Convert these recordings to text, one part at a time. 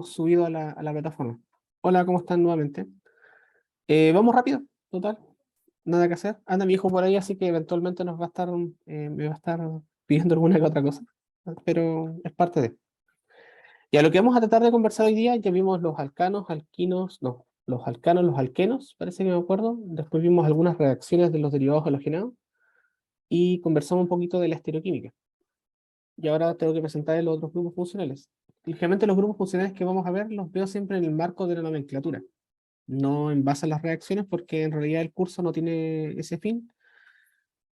subido a la plataforma. Hola, ¿cómo están nuevamente? Vamos rápido, total, nada que hacer. Anda mi hijo por ahí, así que eventualmente nos va a estar, me va a estar pidiendo alguna que otra cosa, pero es parte de. Y a lo que vamos a tratar de conversar hoy día, ya vimos los alcanos, alquinos, no, los alcanos, los alquenos, parece que me acuerdo. Después vimos algunas reacciones de los derivados halogenados y conversamos un poquito de la estereoquímica. Y ahora tengo que presentar los otros grupos funcionales. Ligeramente los grupos funcionales que vamos a ver los veo siempre en el marco de la nomenclatura, no en base a las reacciones, porque en realidad el curso no tiene ese fin,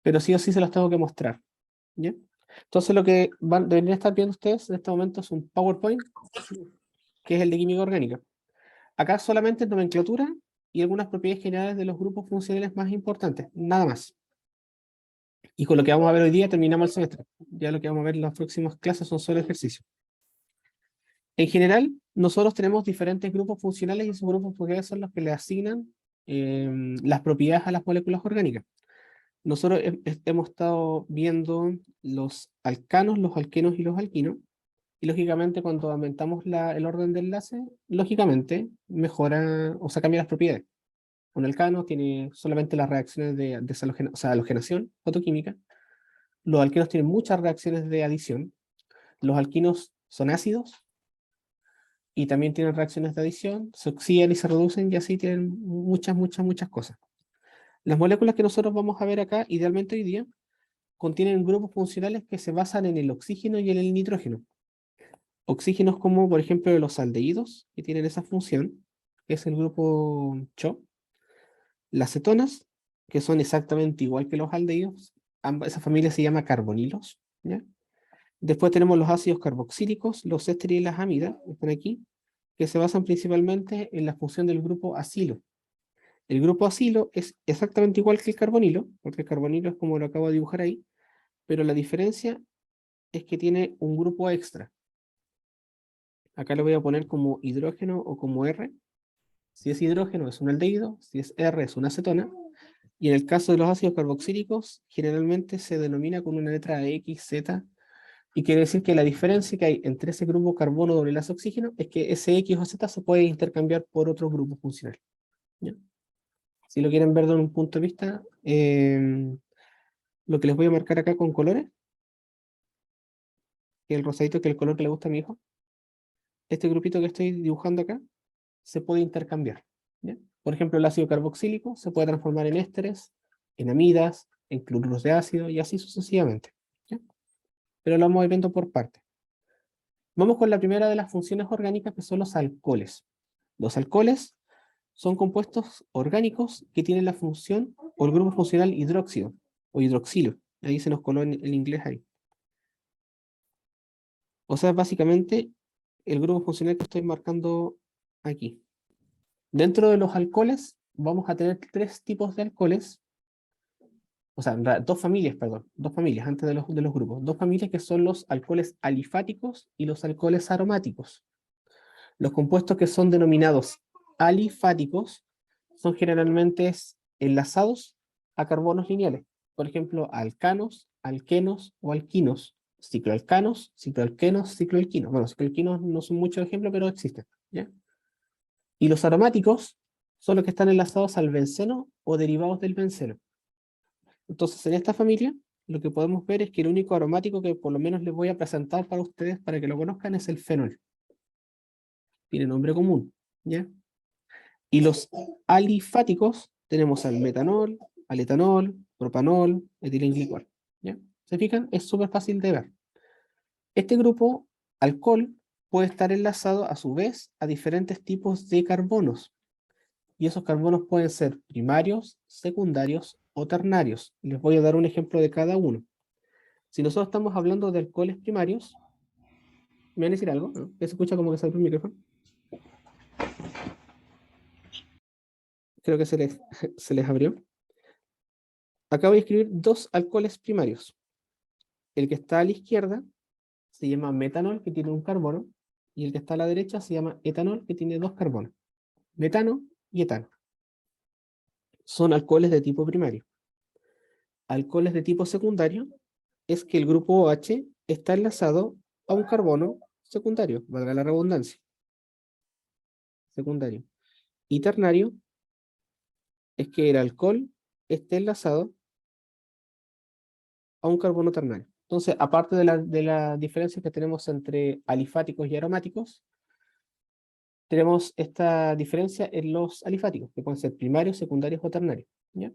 pero sí o sí se los tengo que mostrar. ¿Ya? Entonces lo que deberían estar viendo ustedes en este momento es un PowerPoint, que es el de química orgánica. Acá solamente nomenclatura y algunas propiedades generales de los grupos funcionales más importantes, nada más. Y con lo que vamos a ver hoy día terminamos el semestre. Ya lo que vamos a ver en las próximas clases son solo ejercicios. En general, nosotros tenemos diferentes grupos funcionales y esos grupos funcionales son los que le asignan las propiedades a las moléculas orgánicas. Nosotros hemos estado viendo los alcanos, los alquenos y los alquinos, y lógicamente cuando aumentamos el orden de enlace, lógicamente mejora, o sea, cambia las propiedades. Un alcano tiene solamente las reacciones de o sea, halogenación fotoquímica. Los alquenos tienen muchas reacciones de adición. Los alquinos son ácidos y también tienen reacciones de adición, se oxidan y se reducen y así tienen muchas cosas. Las moléculas que nosotros vamos a ver acá, idealmente hoy día, contienen grupos funcionales que se basan en el oxígeno y en el nitrógeno. Oxígenos como, por ejemplo, los aldehídos, que tienen esa función, que es el grupo CHO. Las cetonas, que son exactamente igual que los aldehídos, esa familia se llama carbonilos, ¿ya? Después tenemos los ácidos carboxílicos, los ésteres y las amidas, están aquí, que se basan principalmente en la función del grupo acilo. El grupo acilo es exactamente igual que el carbonilo, porque el carbonilo es como lo acabo de dibujar ahí, pero la diferencia es que tiene un grupo extra. Acá lo voy a poner como hidrógeno o como R. Si es hidrógeno es un aldehído, si es R es una acetona, y en el caso de los ácidos carboxílicos generalmente se denomina con una letra X, Z, y quiere decir que la diferencia que hay entre ese grupo carbono doble enlace oxígeno es que ese X o Z se puede intercambiar por otro grupo funcional. ¿Ya? Si lo quieren ver desde un punto de vista, lo que les voy a marcar acá con colores, que el rosadito que es el color que le gusta a mi hijo, este grupito que estoy dibujando acá, se puede intercambiar. ¿Ya? Por ejemplo, el ácido carboxílico se puede transformar en ésteres, en amidas, en cloruros de ácido y así sucesivamente. ¿Ya? Pero lo vamos a ir viendo por partes. Vamos con la primera de las funciones orgánicas, que son los alcoholes. Los alcoholes son compuestos orgánicos que tienen la función o el grupo funcional hidróxido o hidroxilo. Ahí se nos coló en el inglés ahí. O sea, básicamente el grupo funcional que estoy marcando aquí. Dentro de los alcoholes vamos a tener tres tipos de alcoholes, o sea, dos familias, perdón, dos familias antes de los grupos. Dos familias que son los alcoholes alifáticos y los alcoholes aromáticos. Los compuestos que son denominados alifáticos son generalmente enlazados a carbonos lineales. Por ejemplo, alcanos, alquenos o alquinos. Cicloalcanos, cicloalquenos, cicloalquinos. Bueno, cicloalquinos no son muchos ejemplos, pero existen. ¿Ya? Y los aromáticos son los que están enlazados al benceno o derivados del benceno. Entonces, en esta familia, lo que podemos ver es que el único aromático que por lo menos les voy a presentar para ustedes, para que lo conozcan, es el fenol. Tiene nombre común, ¿ya? Y los alifáticos tenemos al metanol, al etanol, propanol, etilenglicol, ¿ya? ¿Se fijan? Es súper fácil de ver. Este grupo, alcohol, puede estar enlazado a su vez a diferentes tipos de carbonos. Y esos carbonos pueden ser primarios, secundarios o ternarios. Les voy a dar un ejemplo de cada uno. Si nosotros estamos hablando de alcoholes primarios, ¿me van a decir algo? ¿No? ¿Se escucha como que sale un micrófono? Creo que se les abrió. Acá voy a escribir dos alcoholes primarios. El que está a la izquierda se llama metanol, que tiene un carbono, y el que está a la derecha se llama etanol, que tiene dos carbonos. Metano y etano. Son alcoholes de tipo primario. Alcoholes de tipo secundario es que el grupo OH está enlazado a un carbono secundario, valga la redundancia. secundario. Y ternario es que el alcohol esté enlazado a un carbono ternario. Entonces, aparte de la diferencia que tenemos entre alifáticos y aromáticos, tenemos esta diferencia en los alifáticos, que pueden ser primarios, secundarios o ternarios. ¿Ya?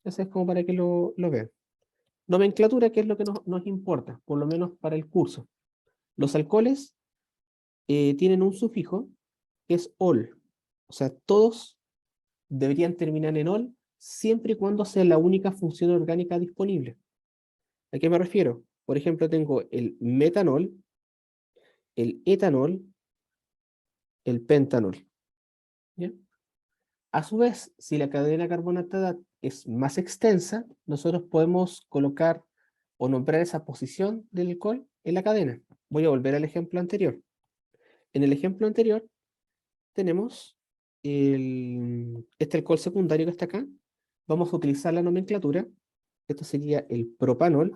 Eso es como para que lo vean. Nomenclatura, que es lo que nos importa, por lo menos para el curso. Los alcoholes tienen un sufijo que es ol. O sea, todos deberían terminar en ol siempre y cuando sea la única función orgánica disponible. ¿A qué me refiero? Por ejemplo, tengo el metanol, el etanol, el pentanol. ¿Ya? A su vez, si la cadena carbonatada es más extensa, nosotros podemos colocar o nombrar esa posición del alcohol en la cadena. Voy a volver al ejemplo anterior. En el ejemplo anterior tenemos este alcohol secundario que está acá. Vamos a utilizar la nomenclatura. Esto sería el propanol,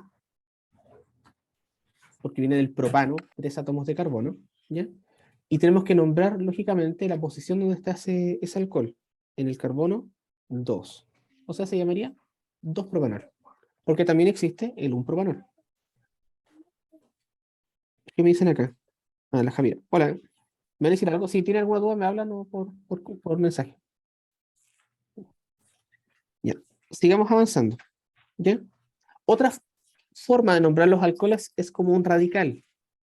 porque viene del propano, 3 átomos de carbono. ¿Ya? Y tenemos que nombrar, lógicamente, la posición donde está ese alcohol. En el carbono 2. O sea, se llamaría 2-propanol. Porque también existe el 1-propanol. ¿Qué me dicen acá? Ah, la Javier. Hola. ¿Me van a decir algo? Si tienen alguna duda, me hablan o por mensaje. Ya. Sigamos avanzando. ¿Ya? Otra forma de nombrar los alcoholes es como un radical.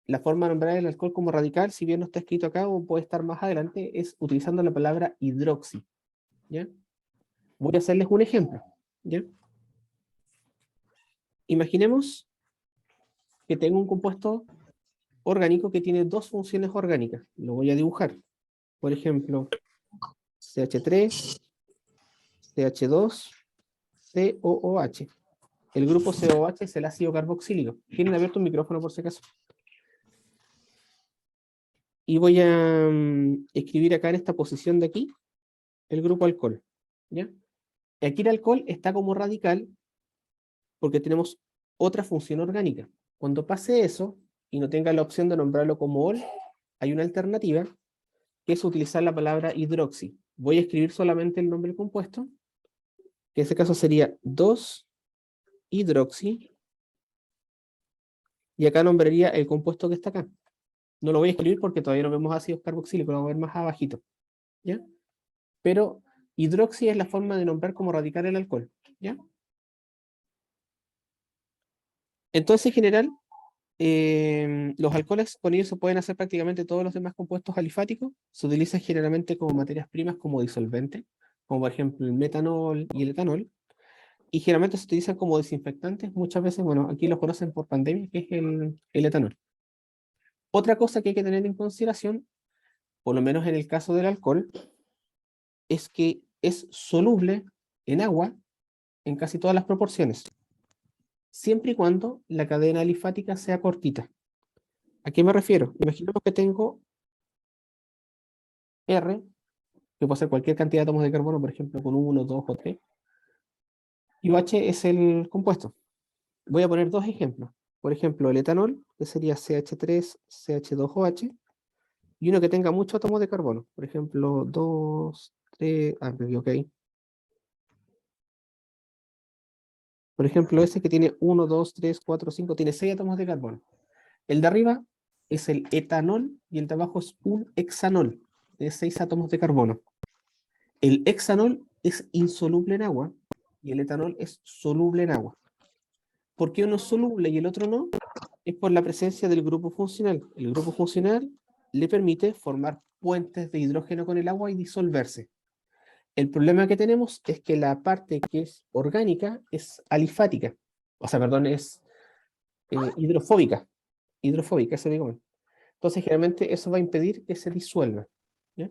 La forma de nombrar el alcohol como radical, si bien no está escrito acá o puede estar más adelante, es utilizando la palabra hidroxi. ¿Ya? Voy a hacerles un ejemplo. ¿Ya? Imaginemos que tengo un compuesto orgánico que tiene 2 funciones orgánicas. Lo voy a dibujar. Por ejemplo, CH3, CH2, COOH. El grupo COH es el ácido carboxílico. Tienen abierto un micrófono por si acaso. Y voy a escribir acá en esta posición de aquí el grupo alcohol. ¿Ya? Aquí el alcohol está como radical porque tenemos otra función orgánica. Cuando pase eso y no tenga la opción de nombrarlo como ol, hay una alternativa que es utilizar la palabra hidroxi. Voy a escribir solamente el nombre del compuesto, que en este caso sería 2-hidroxi, y acá nombraría el compuesto que está acá. No lo voy a escribir porque todavía no vemos ácidos carboxílicos, lo vamos a ver más abajito. ¿Ya? Pero hidroxi es la forma de nombrar como radical el alcohol. ¿Ya? Entonces, en general, los alcoholes con ellos se pueden hacer prácticamente todos los demás compuestos alifáticos. Se utilizan generalmente como materias primas, como disolvente, como por ejemplo el metanol y el etanol. Y generalmente se utilizan como desinfectantes. Muchas veces, bueno, aquí los conocen por pandemia, que es el etanol. Otra cosa que hay que tener en consideración, por lo menos en el caso del alcohol, es que es soluble en agua en casi todas las proporciones, siempre y cuando la cadena alifática sea cortita. ¿A qué me refiero? Imaginemos que tengo R, que puede ser cualquier cantidad de átomos de carbono, por ejemplo, con 1, 2 o 3, y OH es el compuesto. Voy a poner 2 ejemplos. Por ejemplo, el etanol, que sería CH3, CH2OH, y uno que tenga muchos átomos de carbono. Por ejemplo, 2, 3, me equivoqué. Por ejemplo, ese que tiene 1, 2, 3, 4, 5, tiene 6 átomos de carbono. El de arriba es el etanol y el de abajo es un hexanol de 6 átomos de carbono. El hexanol es insoluble en agua y el etanol es soluble en agua. ¿Por qué uno es soluble y el otro no? Es por la presencia del grupo funcional. El grupo funcional le permite formar puentes de hidrógeno con el agua y disolverse. El problema que tenemos es que la parte que es orgánica es alifática. O sea, perdón, es hidrofóbica. Hidrofóbica, eso digo. Entonces, generalmente eso va a impedir que se disuelva. ¿Ya?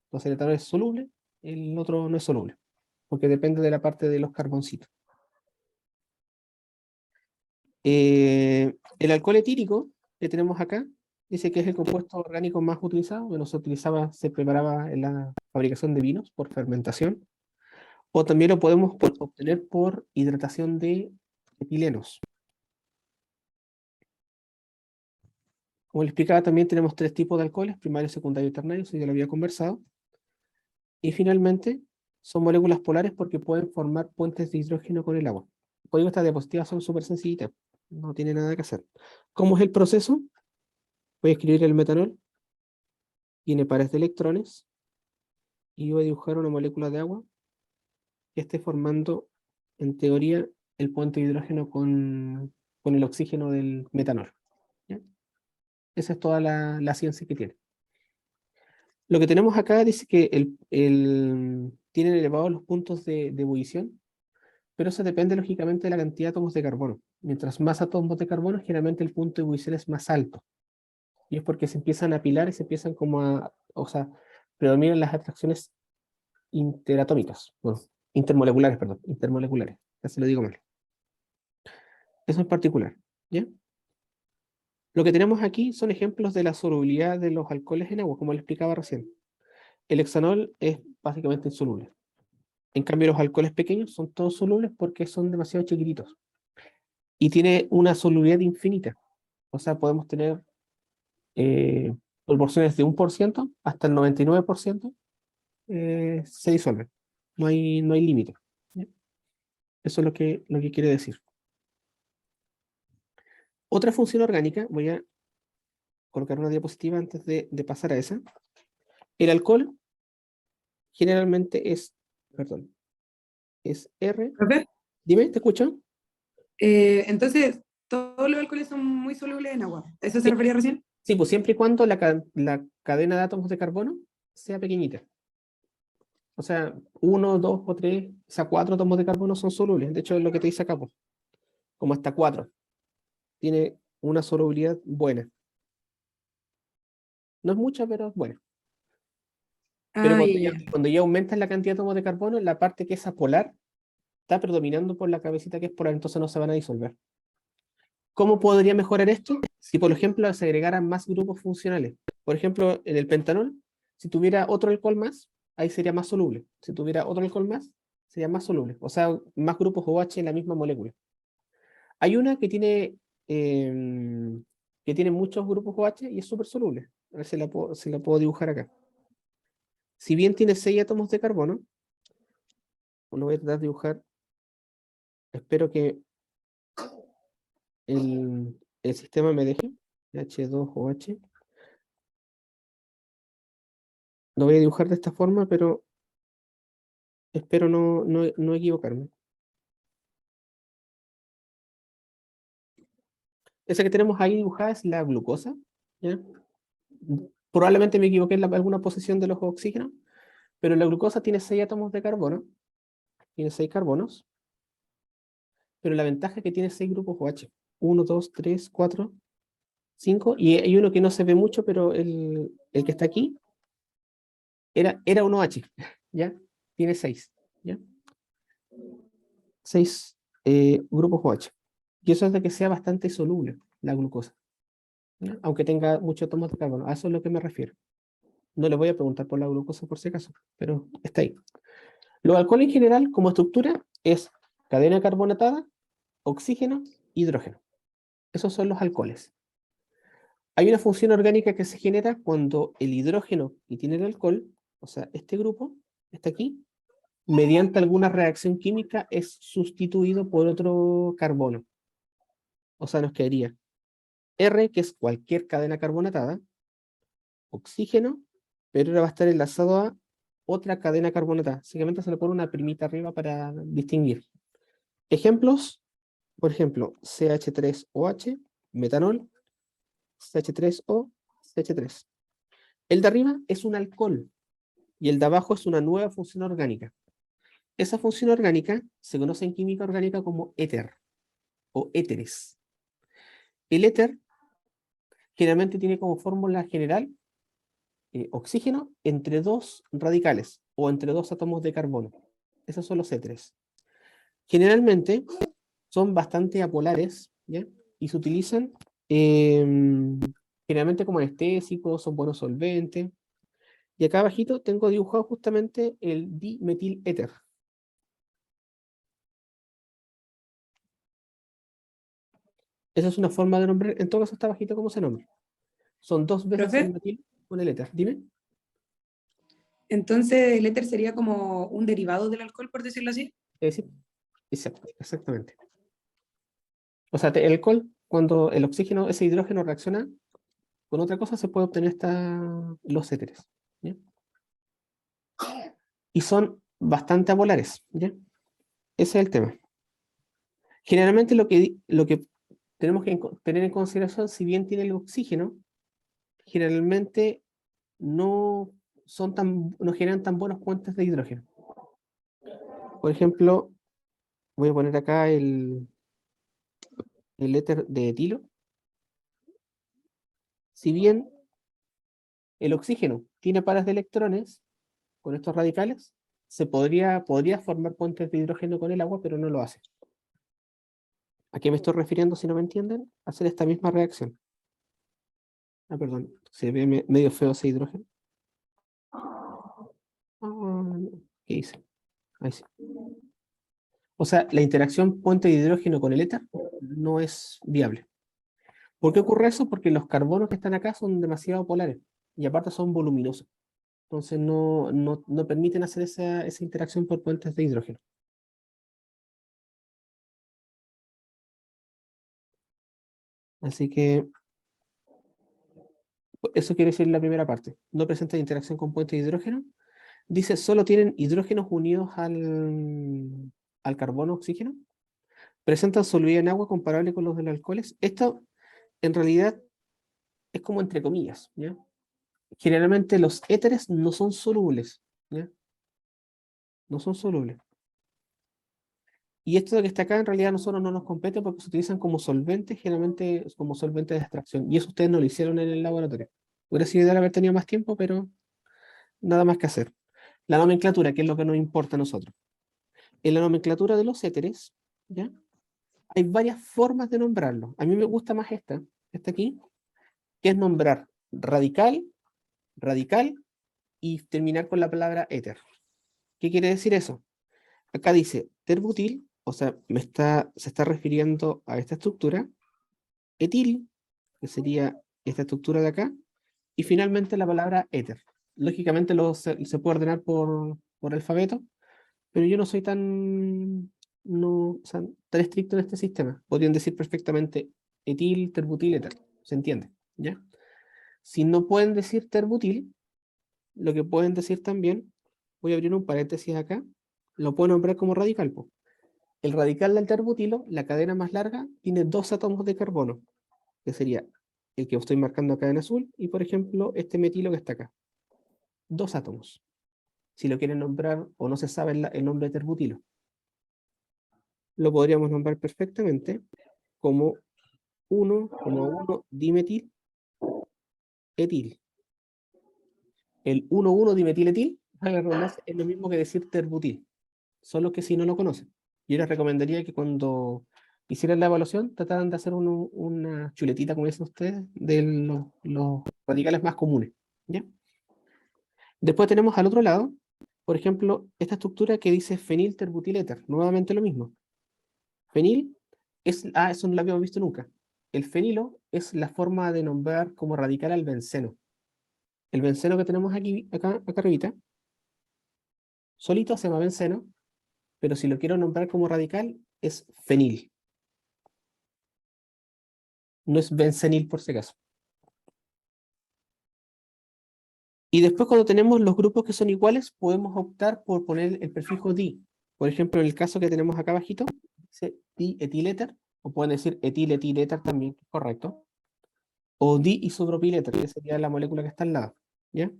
Entonces, el etanol es soluble, el otro no es soluble, porque depende de la parte de los carboncitos. El alcohol etílico que tenemos acá, dice que es el compuesto orgánico más utilizado. Bueno, se preparaba en la fabricación de vinos por fermentación, o también lo podemos obtener por hidratación de etilenos. Como les explicaba, también tenemos tres tipos de alcoholes, primario, secundario y ternario, eso ya lo había conversado. Y finalmente, son moléculas polares porque pueden formar puentes de hidrógeno con el agua. Por ello, estas diapositivas son súper sencillitas, no tiene nada que hacer. ¿Cómo es el proceso? Voy a escribir el metanol, tiene pares de electrones, y voy a dibujar una molécula de agua que esté formando, en teoría, el puente de hidrógeno con el oxígeno del metanol. ¿Ya? Esa es toda la ciencia que tiene. Lo que tenemos acá dice que tienen elevados los puntos de ebullición, pero eso depende lógicamente de la cantidad de átomos de carbono. Mientras más átomos de carbono, generalmente el punto de ebullición es más alto. Y es porque se empiezan a apilar y se empiezan como o sea, predominan las atracciones interatómicas. Bueno, intermoleculares, perdón, intermoleculares. Casi lo digo mal. Eso en particular. ¿Ya? Lo que tenemos aquí son ejemplos de la solubilidad de los alcoholes en agua, como le explicaba recién. El hexanol es básicamente insoluble. En cambio, los alcoholes pequeños son todos solubles porque son demasiado chiquititos. Y tiene una solubilidad infinita. O sea, podemos tener proporciones de 1% hasta el 99% se disuelven. No hay límite. ¿Ya? Eso es lo que quiere decir. Otra función orgánica, voy a colocar una diapositiva antes de pasar a esa. El alcohol generalmente perdón, es R. Profe, Dime, ¿te escucho? entonces, todos los alcoholes son muy solubles en agua. ¿A eso se Sí, refería recién? sí, pues siempre y cuando la cadena de átomos de carbono sea pequeñita. O sea, uno, dos o tres, o sea, cuatro átomos de carbono son solubles. De hecho, es lo que te dice acá, pues, como hasta cuatro. Tiene una solubilidad buena. No es mucha, pero es buena. Pero Ah, ya, ya. cuando ya aumentas la cantidad de átomos de carbono, la parte que es apolar está predominando por la cabecita que es polar, entonces no se van a disolver. ¿Cómo podría mejorar esto? Si, por ejemplo, se agregaran más grupos funcionales. Por ejemplo, en el pentanol, si tuviera otro alcohol más, ahí sería más soluble. Si tuviera otro alcohol más, sería más soluble. O sea, más grupos OH en la misma molécula. Hay una que tiene muchos grupos OH y es súper soluble. A ver si si la puedo dibujar acá. Si bien tiene 6 átomos de carbono, lo voy a tratar de dibujar. Espero que el sistema me deje. H2OH. Lo voy a dibujar de esta forma, pero espero no equivocarme. Esa que tenemos ahí dibujada es la glucosa. ¿Ya? Probablemente me equivoqué en alguna posición de los oxígenos, pero la glucosa tiene 6 átomos de carbono, tiene 6 carbonos, pero la ventaja es que tiene 6 grupos OH. Uno, 2, 3, 4, 5, y hay uno que no se ve mucho, pero el que está aquí era un OH, ¿ya? Tiene 6, ¿ya? 6 grupos OH. Y eso es de que sea bastante soluble la glucosa, ¿ya? Aunque tenga muchos átomos de carbono. A eso es lo que me refiero. No le voy a preguntar por la glucosa por si acaso, pero está ahí. Los alcoholes en general, como estructura, es cadena carbonatada, oxígeno, hidrógeno. Esos son los alcoholes. Hay una función orgánica que se genera cuando el hidrógeno que tiene el alcohol, o sea, este grupo, está aquí, mediante alguna reacción química es sustituido por otro carbono. O sea, nos quedaría R, que es cualquier cadena carbonatada, oxígeno, pero ahora va a estar enlazado a otra cadena carbonatada. Simplemente se le pone una primita arriba para distinguir. Ejemplos, por ejemplo, CH3OH, metanol, CH3O, CH3. El de arriba es un alcohol y el de abajo es una nueva función orgánica. Esa función orgánica se conoce en química orgánica como éter o éteres. El éter generalmente tiene como fórmula general oxígeno entre dos radicales o entre dos átomos de carbono. Esos son los éteres. Generalmente son bastante apolares, ¿ya? Y se utilizan em, generalmente como anestésicos, son buenos solventes. Y acá abajito tengo dibujado justamente el dimetiléter. Esa es una forma de nombrar, en todo caso está bajito como se nombra. Son 2 veces el Profe, metilo con el éter. Dime. entonces el éter sería como un derivado del alcohol, por decirlo así. Sí, exactamente. O sea, el alcohol, cuando el oxígeno, ese hidrógeno reacciona con otra cosa, se puede obtener los éteres. ¿Ya? Y son bastante apolares. ¿Ya? Ese es el tema. Generalmente lo que tenemos que tener en consideración, si bien tiene el oxígeno, generalmente no no generan tan buenos puentes de hidrógeno. Por ejemplo, voy a poner acá el éter de etilo. Si bien el oxígeno tiene pares de electrones con estos radicales, podría formar puentes de hidrógeno con el agua, pero no lo hace. ¿A qué me estoy refiriendo si no me entienden? Hacer esta misma reacción. Ah, perdón, se ve medio feo ese hidrógeno. ¿Qué hice? Ahí sí. O sea, la interacción puente de hidrógeno con el éter no es viable. ¿Por qué ocurre eso? Porque los carbonos que están acá son demasiado polares y aparte son voluminosos. Entonces no permiten hacer esa interacción por puentes de hidrógeno. Así que eso quiere decir la primera parte. No presenta interacción con puentes de hidrógeno. Dice, solo tienen hidrógenos unidos al carbono, oxígeno. Presentan solubilidad en agua comparable con los de los alcoholes. Esto, en realidad, es como entre comillas, ¿ya? Generalmente los éteres no son solubles, ¿ya? No son solubles. Y esto que está acá en realidad a nosotros no nos compete porque se utilizan como solventes, generalmente como solventes de extracción. Y eso ustedes no lo hicieron en el laboratorio. Hubiera sido ideal haber tenido más tiempo, pero nada más que hacer. La nomenclatura, que es lo que nos importa a nosotros. En la nomenclatura de los éteres, ¿ya? Hay varias formas de nombrarlo. A mí me gusta más esta aquí, que es nombrar radical, radical y terminar con la palabra éter. ¿Qué quiere decir eso? Acá dice terbutil, o sea, se está refiriendo a esta estructura, etil, que sería esta estructura de acá, y finalmente la palabra éter. Lógicamente se puede ordenar por alfabeto, pero yo no soy o sea, tan estricto en este sistema. Podrían decir perfectamente etil, terbutil, éter. ¿Se entiende? ¿Ya? Si no pueden decir terbutil, lo que pueden decir también, voy a abrir un paréntesis acá, lo puedo nombrar como radical, po. El radical del terbutilo, la cadena más larga, tiene 2 átomos de carbono, que sería el que estoy marcando acá en azul, y por ejemplo, este metilo que está acá. 2 átomos. Si lo quieren nombrar o no se sabe el nombre de terbutilo, lo podríamos nombrar perfectamente como 1,1 dimetil etil. El 1,1 dimetiletil, valga la redundancia, es lo mismo que decir terbutil, solo que si no lo conocen. Yo les recomendaría que cuando hicieran la evaluación trataran de hacer una chuletita, como dicen ustedes, de los radicales más comunes. ¿Ya? Después tenemos al otro lado, por ejemplo, esta estructura que dice fenilterbutiléter, nuevamente lo mismo. Fenil eso no lo habíamos visto nunca. El fenilo es la forma de nombrar como radical al benceno. El benceno que tenemos acá arribita, solito se llama benceno, pero si lo quiero nombrar como radical, es fenil. No es bencenil por si acaso. Y después cuando tenemos los grupos que son iguales, podemos optar por poner el prefijo di. Por ejemplo, en el caso que tenemos acá abajito, dice dietiléter, o pueden decir etiletiléter también, correcto. O diisopropiléter, que sería la molécula que está al lado. ¿Ya?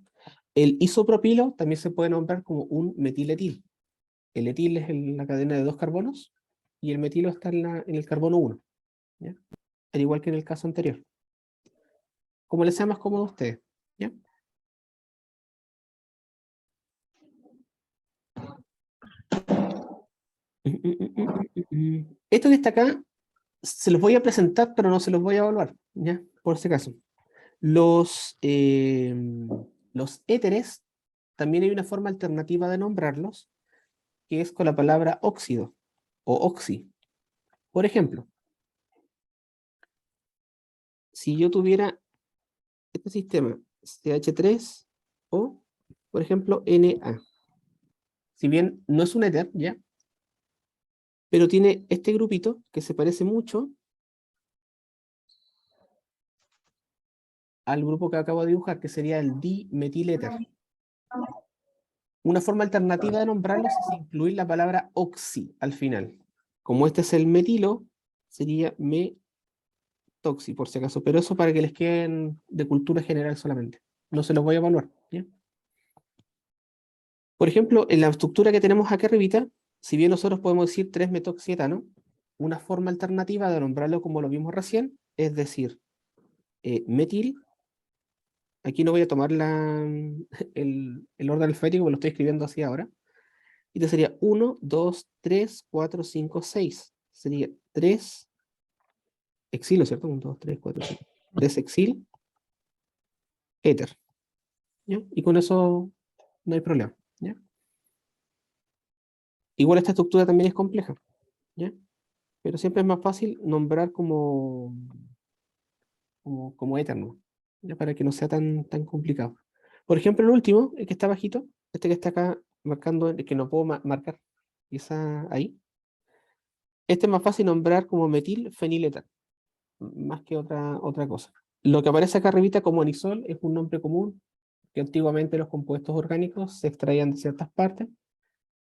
El isopropilo también se puede nombrar como un metiletil. El etil es la cadena de 2 carbonos y el metilo está en el carbono 1. ¿Ya? Al igual que en el caso anterior. Como les sea más cómodo a ustedes. ¿Ya? Esto que está acá, se los voy a presentar, pero no se los voy a evaluar, ¿ya? Por si acaso. Los, eh, los éteres, también hay una forma alternativa de nombrarlos, que es con la palabra óxido o oxi. Por ejemplo, si yo tuviera este sistema CH3 o, por ejemplo, Na. Si bien no es un éter, ¿ya? Pero tiene este grupito que se parece mucho al grupo que acabo de dibujar, que sería el dimetiléter. Una forma alternativa de nombrarlos es incluir la palabra oxi al final. Como este es el metilo, sería metoxi, por si acaso. Pero eso para que les queden de cultura general solamente. No se los voy a evaluar, ¿ya? Por ejemplo, en la estructura que tenemos aquí arribita, si bien nosotros podemos decir 3-metoxietano, una forma alternativa de nombrarlo como lo vimos recién, es decir, metil. Aquí no voy a tomar el orden alfabético, porque lo estoy escribiendo así ahora. Y te sería 1, 2, 3, 4, 5, 6. Sería 3 exilo, ¿cierto? 1, 2, 3, 4, 5. 3 exil, éter. ¿Ya? Y con eso no hay problema. ¿Ya? Igual esta estructura también es compleja. ¿Ya? Pero siempre es más fácil nombrar como éter, ¿no? ¿Ya? Para que no sea tan complicado. Por ejemplo, el último, el que está bajito, este que está acá marcando, el que no puedo marcar, quizá ahí. Este es más fácil nombrar como metilfeniléter, más que otra cosa. Lo que aparece acá arribita como anisol es un nombre común, que antiguamente los compuestos orgánicos se extraían de ciertas partes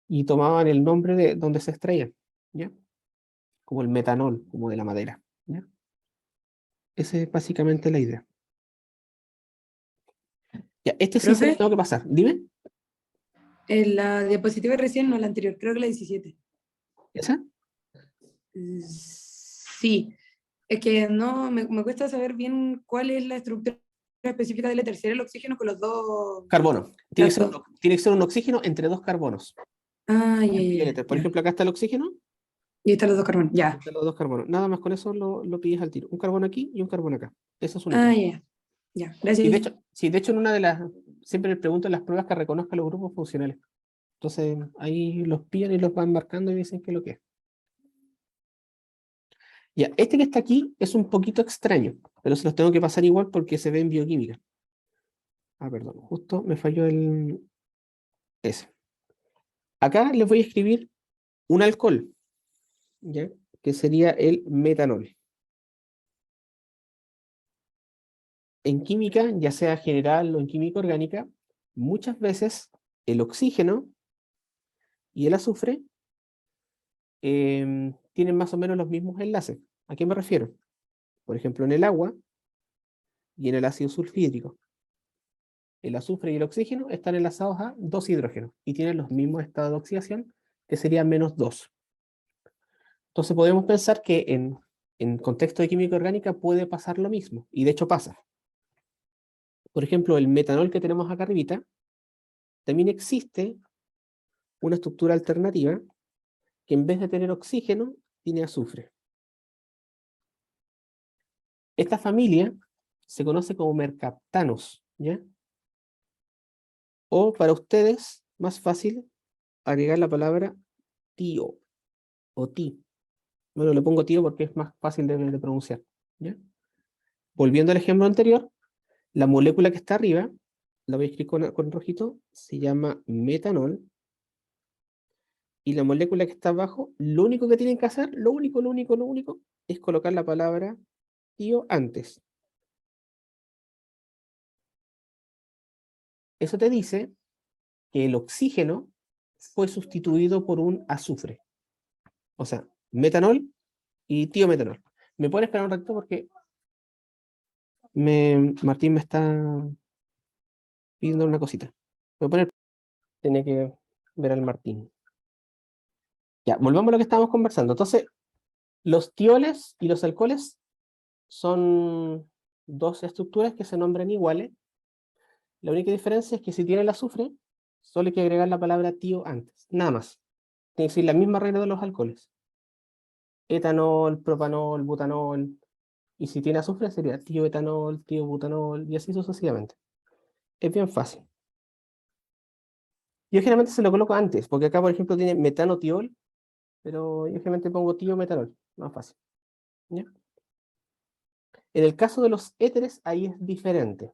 y tomaban el nombre de donde se extraían, ¿ya? Como el metanol, como de la madera, ¿ya? Esa es básicamente la idea. Ya, este sí se lo Profe, tengo que pasar. Dime, en la diapositiva recién, no la anterior, creo que la 17. ¿esa? Sí, es que no, me cuesta saber bien cuál es la estructura específica del éter, si era el oxígeno con los dos, Carbono. las dos. Tiene que ser un oxígeno entre dos carbonos. Ah, ya, El ya, éter. Por ya. ejemplo, acá está el oxígeno, Y están los dos carbonos, y ya. están los dos carbonos. Nada más con eso lo pides al tiro. Un carbono aquí y un carbono acá. Eso es un éter. Ah, ya, ya, Y de gracias. hecho, sí, de hecho en una de las, siempre les pregunto en las pruebas que reconozca los grupos funcionales. Entonces ahí los pillan y los van marcando y dicen qué es lo que es. Ya, este que está aquí es un poquito extraño, pero se los tengo que pasar igual porque se ve en bioquímica. Ah, perdón, justo me falló el ese. Acá les voy a escribir un alcohol, ¿ya? Que sería el metanol. En química, ya sea general o en química orgánica, muchas veces el oxígeno y el azufre tienen más o menos los mismos enlaces. ¿A qué me refiero? Por ejemplo, en el agua y en el ácido sulfídrico. El azufre y el oxígeno están enlazados a dos hidrógenos y tienen los mismos estados de oxidación, que sería -2. Entonces podemos pensar que en contexto de química orgánica puede pasar lo mismo, y de hecho pasa. Por ejemplo, el metanol que tenemos acá arribita, también existe una estructura alternativa que en vez de tener oxígeno, tiene azufre. Esta familia se conoce como mercaptanos, ¿ya? O para ustedes, más fácil, agregar la palabra tío o ti. Bueno, le pongo tío porque es más fácil de pronunciar, ¿ya? Volviendo al ejemplo anterior, la molécula que está arriba, la voy a escribir con rojito, se llama metanol, y la molécula que está abajo, lo único que tienen que hacer, lo único, es colocar la palabra tío antes. Eso te dice que el oxígeno fue sustituido por un azufre. O sea, metanol y tiometanol. ¿Me pueden esperar un ratito? Porque Martín me está pidiendo una cosita. Voy a poner, tiene que ver al Martín. Ya, volvamos a lo que estábamos conversando. Entonces, los tioles y los alcoholes son dos estructuras que se nombran iguales. La única diferencia es que si tiene el azufre, solo hay que agregar la palabra tío antes. Nada más. Tiene que ser la misma regla de los alcoholes. Etanol, propanol, butanol. Y si tiene azufre sería tioetanol, tiobutanol y así sucesivamente. Es bien fácil. Yo generalmente se lo coloco antes, porque acá, por ejemplo, tiene metanotiol, pero yo generalmente pongo tiometanol, más fácil. ¿Ya? En el caso de los éteres, ahí es diferente.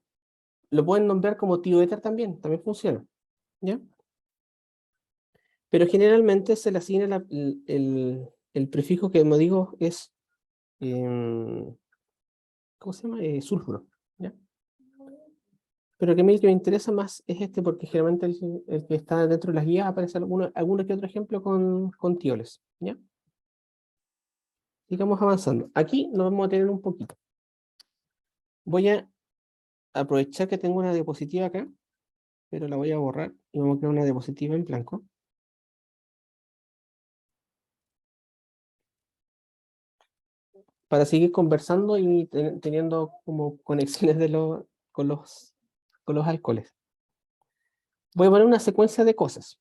Lo pueden nombrar como tioéter también funciona, ¿ya? Pero generalmente se le asigna el prefijo que, como digo, es, ¿cómo se llama? Sulfuro, ¿ya? Pero que a mí el que me interesa más es este, porque generalmente el que está dentro de las guías aparece alguno que otro ejemplo con tioles, ¿ya? Sigamos avanzando. Aquí nos vamos a tener un poquito. Voy a aprovechar que tengo una diapositiva acá, pero la voy a borrar y vamos a crear una diapositiva en blanco. Para seguir conversando y teniendo como conexiones con los alcoholes. Voy a poner una secuencia de cosas.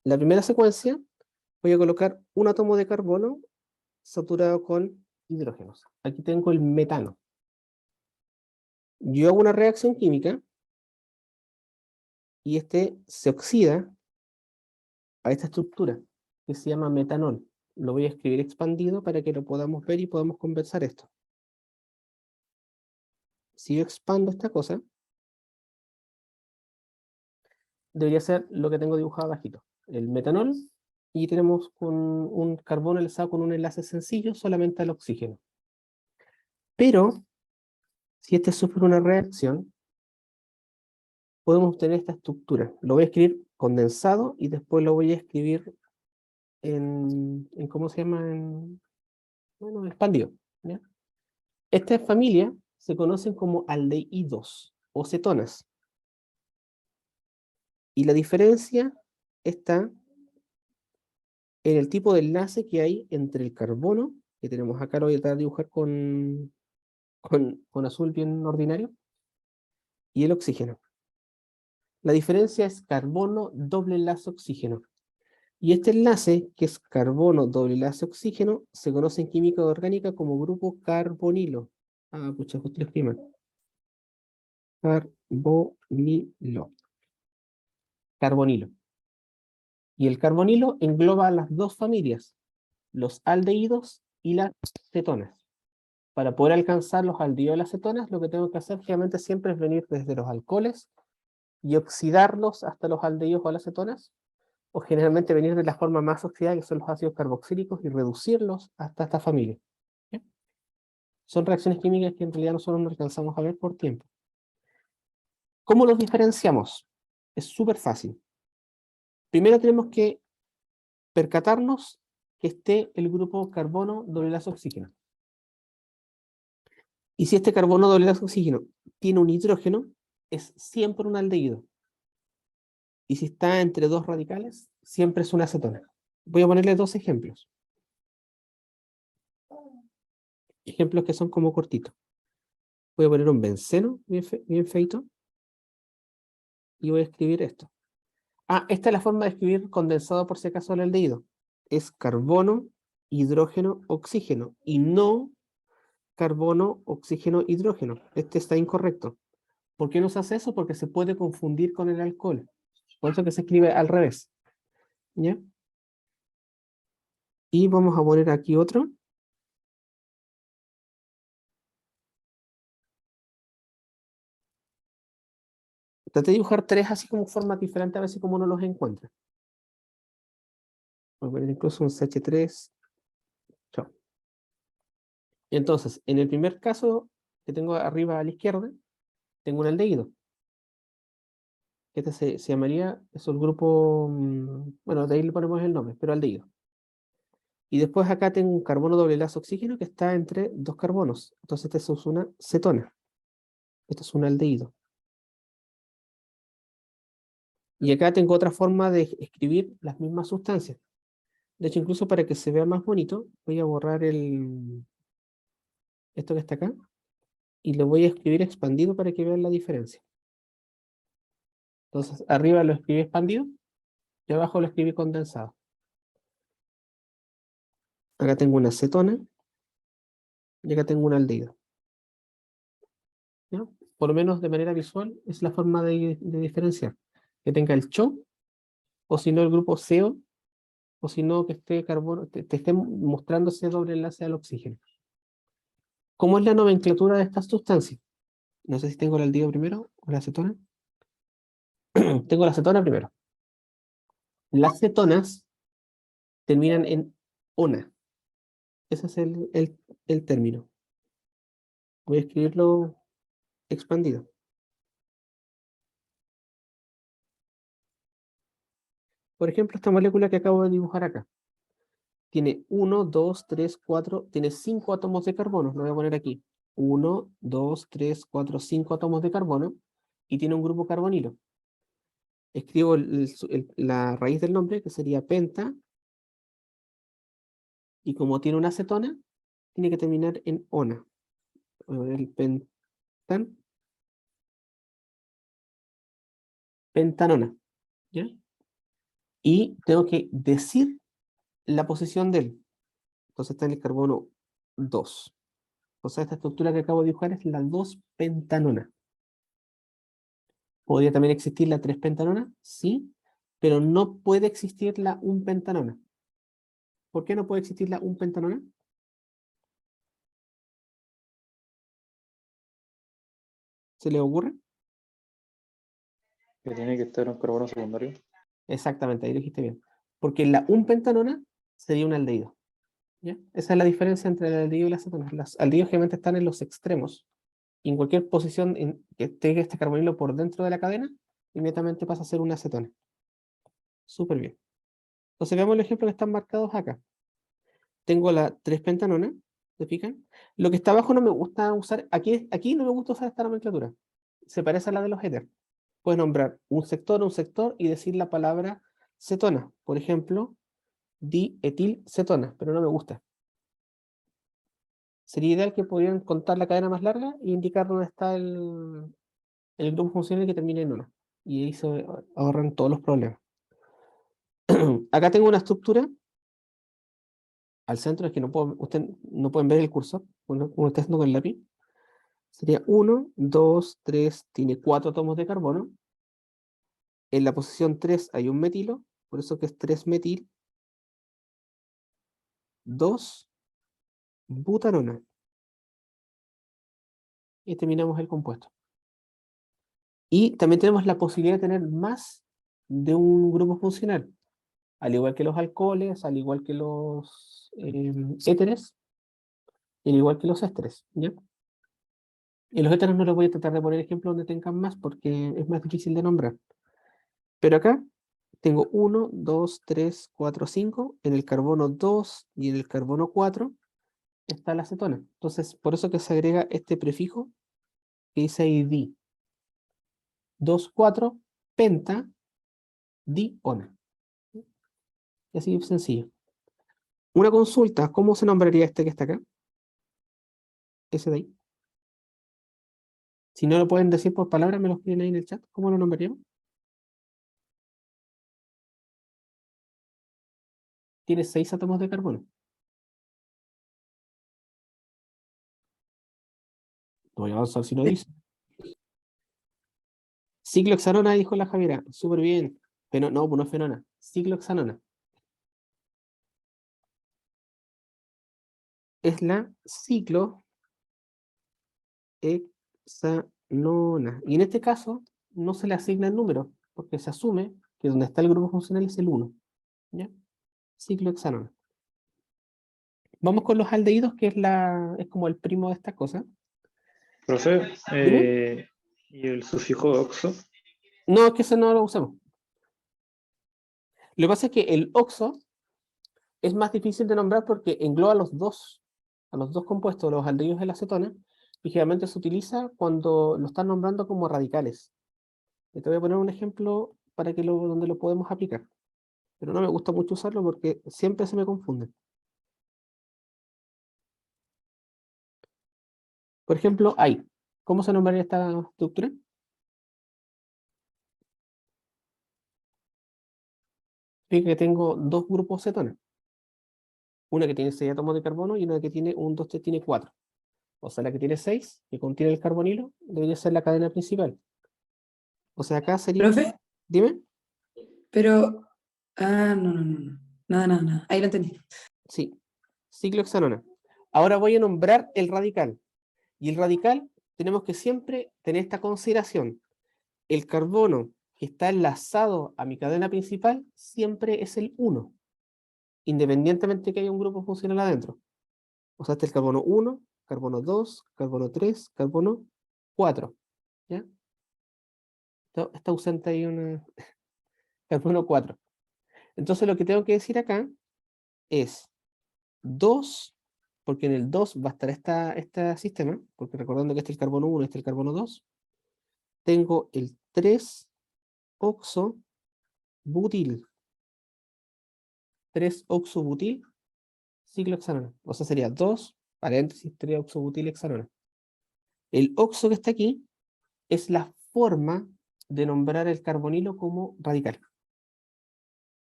La primera secuencia, voy a colocar un átomo de carbono saturado con hidrógenos. Aquí tengo el metano. Yo hago una reacción química y este se oxida a esta estructura que se llama metanol. Lo voy a escribir expandido para que lo podamos ver y podamos conversar esto. Si yo expando esta cosa, debería ser lo que tengo dibujado abajito. El metanol, y tenemos un carbono enlazado con un enlace sencillo solamente al oxígeno. Pero, si este sufre una reacción, podemos obtener esta estructura. Lo voy a escribir condensado y después lo voy a escribir en ¿cómo se llama? Bueno, expandido, ¿ya? Esta familia se conocen como aldehídos o cetonas. Y la diferencia está en el tipo de enlace que hay entre el carbono, que tenemos acá, lo voy a tratar de dibujar con azul bien ordinario, y el oxígeno. La diferencia es carbono doble enlace oxígeno. Y este enlace, que es carbono doble enlace oxígeno, se conoce en química orgánica como grupo carbonilo. Ah, pucha, justo lo escribí mal. Carbonilo. Carbonilo. Y el carbonilo engloba las dos familias, los aldehídos y las cetonas. Para poder alcanzar los aldehídos y las cetonas, lo que tengo que hacer generalmente siempre es venir desde los alcoholes y oxidarlos hasta los aldehídos o las cetonas, o generalmente venir de la forma más oxidada, que son los ácidos carboxílicos, y reducirlos hasta esta familia. ¿Sí? Son reacciones químicas que en realidad nosotros no alcanzamos a ver por tiempo. ¿Cómo los diferenciamos? Es súper fácil. Primero tenemos que percatarnos que esté el grupo carbono doble enlace oxígeno. Y si este carbono doble enlace oxígeno tiene un hidrógeno, es siempre un aldehído. Y si está entre dos radicales, siempre es una acetona. Voy a ponerle dos ejemplos. Ejemplos que son como cortitos. Voy a poner un benceno, bien feito, y voy a escribir esto. Ah, esta es la forma de escribir condensado por si acaso el aldehído. Es carbono, hidrógeno, oxígeno, y no carbono, oxígeno, hidrógeno. Este está incorrecto. ¿Por qué no se hace eso? Porque se puede confundir con el alcohol. Por eso que se escribe al revés. ¿Ya? Y vamos a poner aquí otro. Traté de dibujar tres así como formas diferentes, a ver si como uno los encuentra. Voy a poner incluso un CH3. Chao. Entonces, en el primer caso que tengo arriba a la izquierda, tengo un aldehído. Este se llamaría, es el grupo, bueno, de ahí le ponemos el nombre, pero aldehído. Y después acá tengo un carbono doble enlace oxígeno que está entre dos carbonos. Entonces esta es una cetona. Esto es un aldehído. Y acá tengo otra forma de escribir las mismas sustancias. De hecho, incluso para que se vea más bonito, voy a borrar esto que está acá y lo voy a escribir expandido para que vean la diferencia. Entonces, arriba lo escribí expandido y abajo lo escribí condensado. Acá tengo una acetona y acá tengo un aldehído. ¿Ya? Por lo menos de manera visual es la forma de diferenciar. Que tenga el CHO, o si no el grupo CO, o si no que esté carbono, te esté mostrándose doble enlace al oxígeno. ¿Cómo es la nomenclatura de estas sustancias? No sé si tengo el aldehído primero o la acetona. Tengo la acetona primero. Las cetonas terminan en ona. Ese es el término. Voy a escribirlo expandido. Por ejemplo, esta molécula que acabo de dibujar acá. Tiene 1, 2, 3, 4, tiene 5 átomos de carbono. Lo voy a poner aquí. 1, 2, 3, 4, 5 átomos de carbono y tiene un grupo carbonilo. Escribo la raíz del nombre, que sería penta, y como tiene una acetona, tiene que terminar en ona. Voy a poner el pentanona. ¿Ya? Y tengo que decir la posición de él. Entonces está en el carbono 2. Entonces esta estructura que acabo de dibujar es la 2-pentanona. ¿Podría también existir la 3-pentanona? Sí, pero no puede existir la 1-pentanona. ¿Por qué no puede existir la 1-pentanona? ¿Se le ocurre? Que tiene que estar un carbono secundario. Exactamente, ahí lo dijiste bien. Porque la 1-pentanona sería un aldehído. ¿Ya? Esa es la diferencia entre el aldehído y las cetonas. Los aldehídos generalmente están en los extremos. Y en cualquier posición en que esté este carbonilo por dentro de la cadena, inmediatamente pasa a ser una acetona. Súper bien. Entonces veamos el ejemplo que están marcados acá. Tengo la 3-pentanona, ¿se fijan? Lo que está abajo no me gusta usar, aquí no me gusta usar esta nomenclatura. Se parece a la de los heter. Puedes nombrar un sector y decir la palabra cetona. Por ejemplo, dietilcetona, pero no me gusta. Sería ideal que pudieran contar la cadena más larga e indicar dónde está el grupo funcional que termina en 1. Y ahí se ahorran todos los problemas. Acá tengo una estructura al centro, es que ustedes no pueden ver el cursor, como está haciendo con el lápiz. Sería 1, 2, 3, tiene 4 átomos de carbono. En la posición 3 hay un metilo, por eso que es 3-metil, 2-butanona. Y terminamos el compuesto. Y también tenemos la posibilidad de tener más de un grupo funcional, al igual que los alcoholes, al igual que los éteres, y al igual que los ésteres, ¿ya? Y los éteres no les voy a tratar de poner ejemplos donde tengan más porque es más difícil de nombrar. Pero acá tengo 1, 2, 3, 4, 5. En el carbono 2 y en el carbono 4 está la acetona. Entonces, por eso que se agrega este prefijo que dice ahí di. 2, 4, penta, diona. Y así de sencillo. Una consulta, ¿cómo se nombraría este que está acá? Ese de ahí. Si no lo pueden decir por palabras, me lo escriben ahí en el chat. ¿Cómo lo nombraríamos? Tiene 6 átomos de carbono. No voy a avanzar si no dice. Ciclohexanona, dijo la Javiera. Súper bien. Pero no, pues no es fenona. Ciclohexanona. Es la ciclohexanona. Y en este caso, no se le asigna el número, porque se asume que donde está el grupo funcional es el 1. ¿Ya? Ciclohexanona. Vamos con los aldehídos, que es como el primo de esta cosa. Profe, Dime. ¿y el sufijo oxo? No, es que ese no lo usamos. Lo que pasa es que el oxo es más difícil de nombrar porque engloba a los dos compuestos, los aldehídos de la acetona, y generalmente se utiliza cuando lo están nombrando como radicales. Y te voy a poner un ejemplo para donde lo podemos aplicar. Pero no me gusta mucho usarlo porque siempre se me confunden. Por ejemplo, hay. ¿Cómo se nombraría esta estructura? Fíjate que tengo dos grupos cetonas. Una que tiene 6 átomos de carbono y una que tiene 1, 2, 3, tiene 4. O sea, la que tiene 6, que contiene el carbonilo, debería ser la cadena principal. O sea, acá sería... ¿Profe? Dime. Pero... Ah, no, no, no, no. Nada, nada, nada. Ahí lo entendí. Sí, ciclohexanona. Ahora voy a nombrar el radical. Y el radical, tenemos que siempre tener esta consideración. El carbono que está enlazado a mi cadena principal siempre es el 1, independientemente que haya un grupo funcional adentro. O sea, este es el carbono 1, carbono 2, carbono 3, carbono 4. ¿Ya? Está ausente ahí una carbono 4. Entonces lo que tengo que decir acá es 2, porque en el 2 va a estar este sistema, porque recordando que este es el carbono 1, este es el carbono 2, tengo el 3-oxobutil. 3-oxobutil ciclohexanona. O sea, sería 2, paréntesis, 3-oxobutil hexanona. El oxo que está aquí es la forma de nombrar el carbonilo como radical,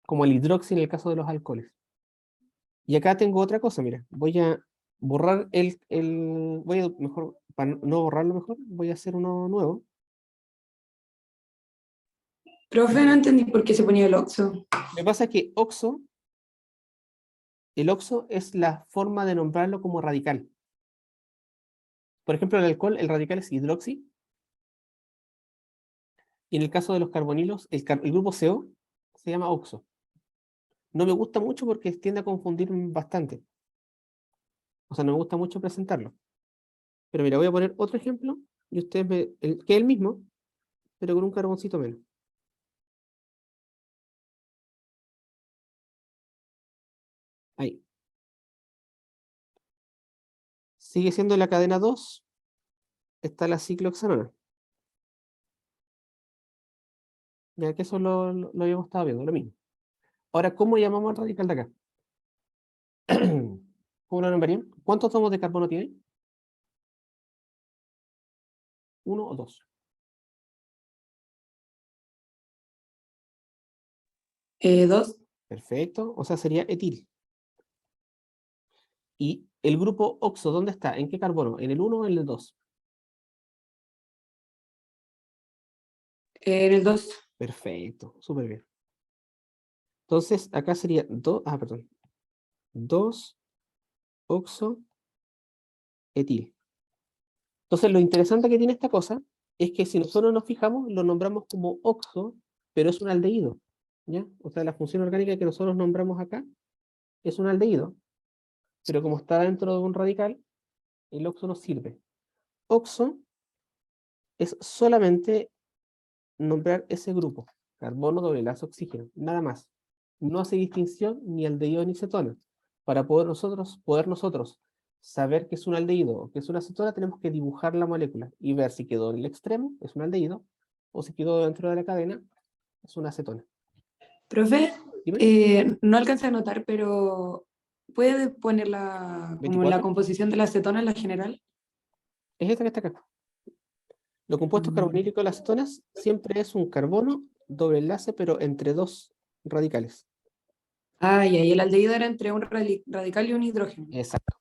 como el hidroxi en el caso de los alcoholes. Y acá tengo otra cosa, mira, voy a borrar voy a mejor, para no borrarlo mejor, voy a hacer uno nuevo. Profe, no entendí por qué se ponía el oxo. Me pasa que el oxo es la forma de nombrarlo como radical. Por ejemplo, el alcohol, el radical es hidroxi, y en el caso de los carbonilos, el grupo CO se llama oxo. No me gusta mucho porque tiende a confundir bastante. O sea, no me gusta mucho presentarlo. Pero mira, voy a poner otro ejemplo, y ustedes que es el mismo, pero con un carboncito menos. Ahí. Sigue siendo la cadena 2, está la ciclohexanona. Ya que eso lo habíamos estado viendo, lo mismo. Ahora, ¿cómo llamamos al radical de acá? ¿Cómo lo nombrarían? ¿Cuántos átomos de carbono tiene? ¿Uno o dos? Dos. Perfecto, o sea, sería etil. ¿Y el grupo oxo dónde está? ¿En qué carbono? ¿En el 1 o en el 2? En el dos. Perfecto, súper bien. Entonces, acá sería 2, perdón, 2 oxo etil. Entonces, lo interesante que tiene esta cosa es que si nosotros nos fijamos, lo nombramos como oxo, pero es un aldehído, ¿ya? O sea, la función orgánica que nosotros nombramos acá es un aldehído, pero como está dentro de un radical, el oxo nos sirve. Oxo es solamente nombrar ese grupo, carbono, doble enlace, oxígeno, nada más. No hace distinción ni aldehído ni cetona. Para poder nosotros saber que es un aldehído o que es una cetona, tenemos que dibujar la molécula y ver si quedó en el extremo, es un aldehído, o si quedó dentro de la cadena, es una acetona. Profe, Dime, no alcancé a notar, pero ¿puede poner como la 24, composición de la acetona en la general? es esta que está acá. Los compuestos Mm. carbonílicos de las cetonas siempre es un carbono, doble enlace, pero entre dos radicales. Ah, y ahí el aldehído era entre un radical y un hidrógeno. Exacto.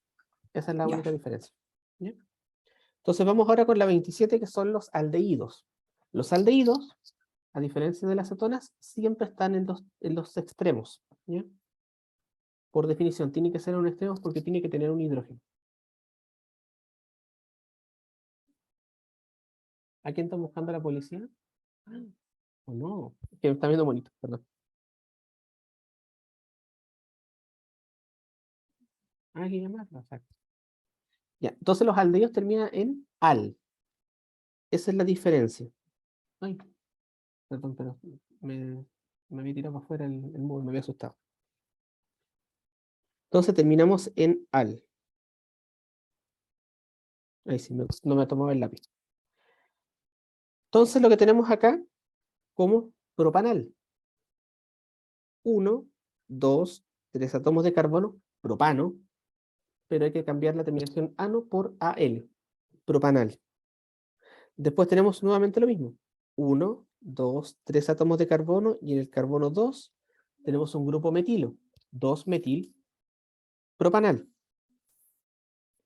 Esa es la Ya. única diferencia. ¿Ya? Entonces vamos ahora con la 27, que son los aldehídos. Los aldehídos, a diferencia de las cetonas, siempre están en los extremos. ¿Ya? Por definición, tiene que ser en un extremo porque tiene que tener un hidrógeno. ¿A quién está buscando la policía? Ah, ¿o no? Que me está viendo bonito, perdón. Ah, hay que llamarlo, exacto. Ya, entonces los aldehídos terminan en al. Esa es la diferencia. Ay, perdón, pero me había tirado para afuera el móvil, me había asustado. Entonces terminamos en al. Ahí sí, no me tomaba el lápiz. Entonces lo que tenemos acá como propanal. 1, 2, 3 átomos de carbono, propano, pero hay que cambiar la terminación ano por al, propanal. Después tenemos nuevamente lo mismo. 1, 2, 3 átomos de carbono y en el carbono 2 tenemos un grupo metilo, 2-metil propanal.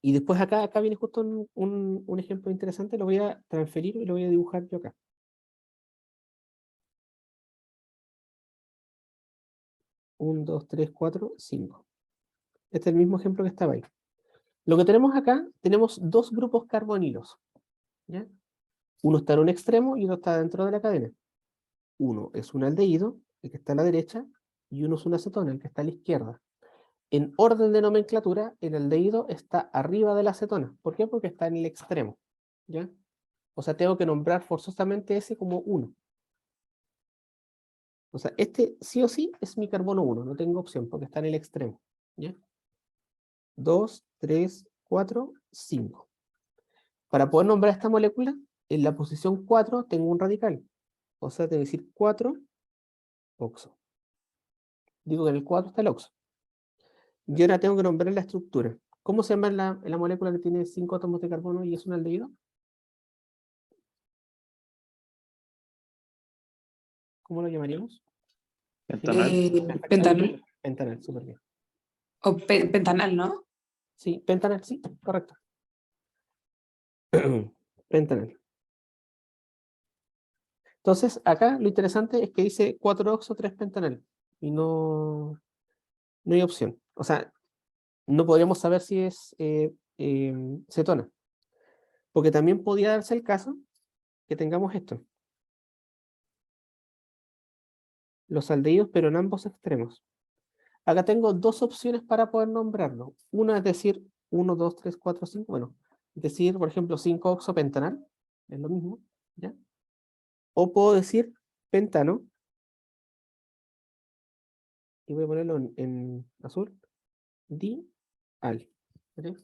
Y después acá viene justo un ejemplo interesante, lo voy a transferir y lo voy a dibujar yo acá. 1, 2, 3, 4, 5. Este es el mismo ejemplo que estaba ahí. Lo que tenemos acá, tenemos dos grupos carbonilos, ¿ya? Uno está en un extremo y otro está dentro de la cadena. Uno es un aldehído, el que está a la derecha, y uno es una acetona, el que está a la izquierda. En orden de nomenclatura, el aldehído está arriba de la acetona. ¿Por qué? Porque está en el extremo, ¿ya? O sea, tengo que nombrar forzosamente ese como 1. O sea, este sí o sí es mi carbono 1, no tengo opción porque está en el extremo, ¿ya? 2, 3, 4, 5. Para poder nombrar esta molécula, en la posición 4 tengo un radical. O sea, tengo que decir 4 oxo. Digo que en el 4 está el oxo. Y ahora tengo que nombrar la estructura. ¿Cómo se llama la molécula que tiene 5 átomos de carbono y es un aldehído? ¿Cómo lo llamaríamos? Pentanal. Perfecto. Pentanal. Pentanal, súper bien. O pentanal, ¿no? Sí, pentanal, sí, correcto. Pentanal. Entonces, acá lo interesante es que dice 4-oxo, 3-pentanal. Y no hay opción. O sea, no podríamos saber si es cetona. Porque también podría darse el caso que tengamos esto. Los aldehídos, pero en ambos extremos. Acá tengo dos opciones para poder nombrarlo. Una es decir 1, 2, 3, 4, 5. Bueno, es decir, por ejemplo, 5-oxopentanal. Es lo mismo, ¿ya? O puedo decir pentano. Y voy a ponerlo en azul. Dial. ¿Vale?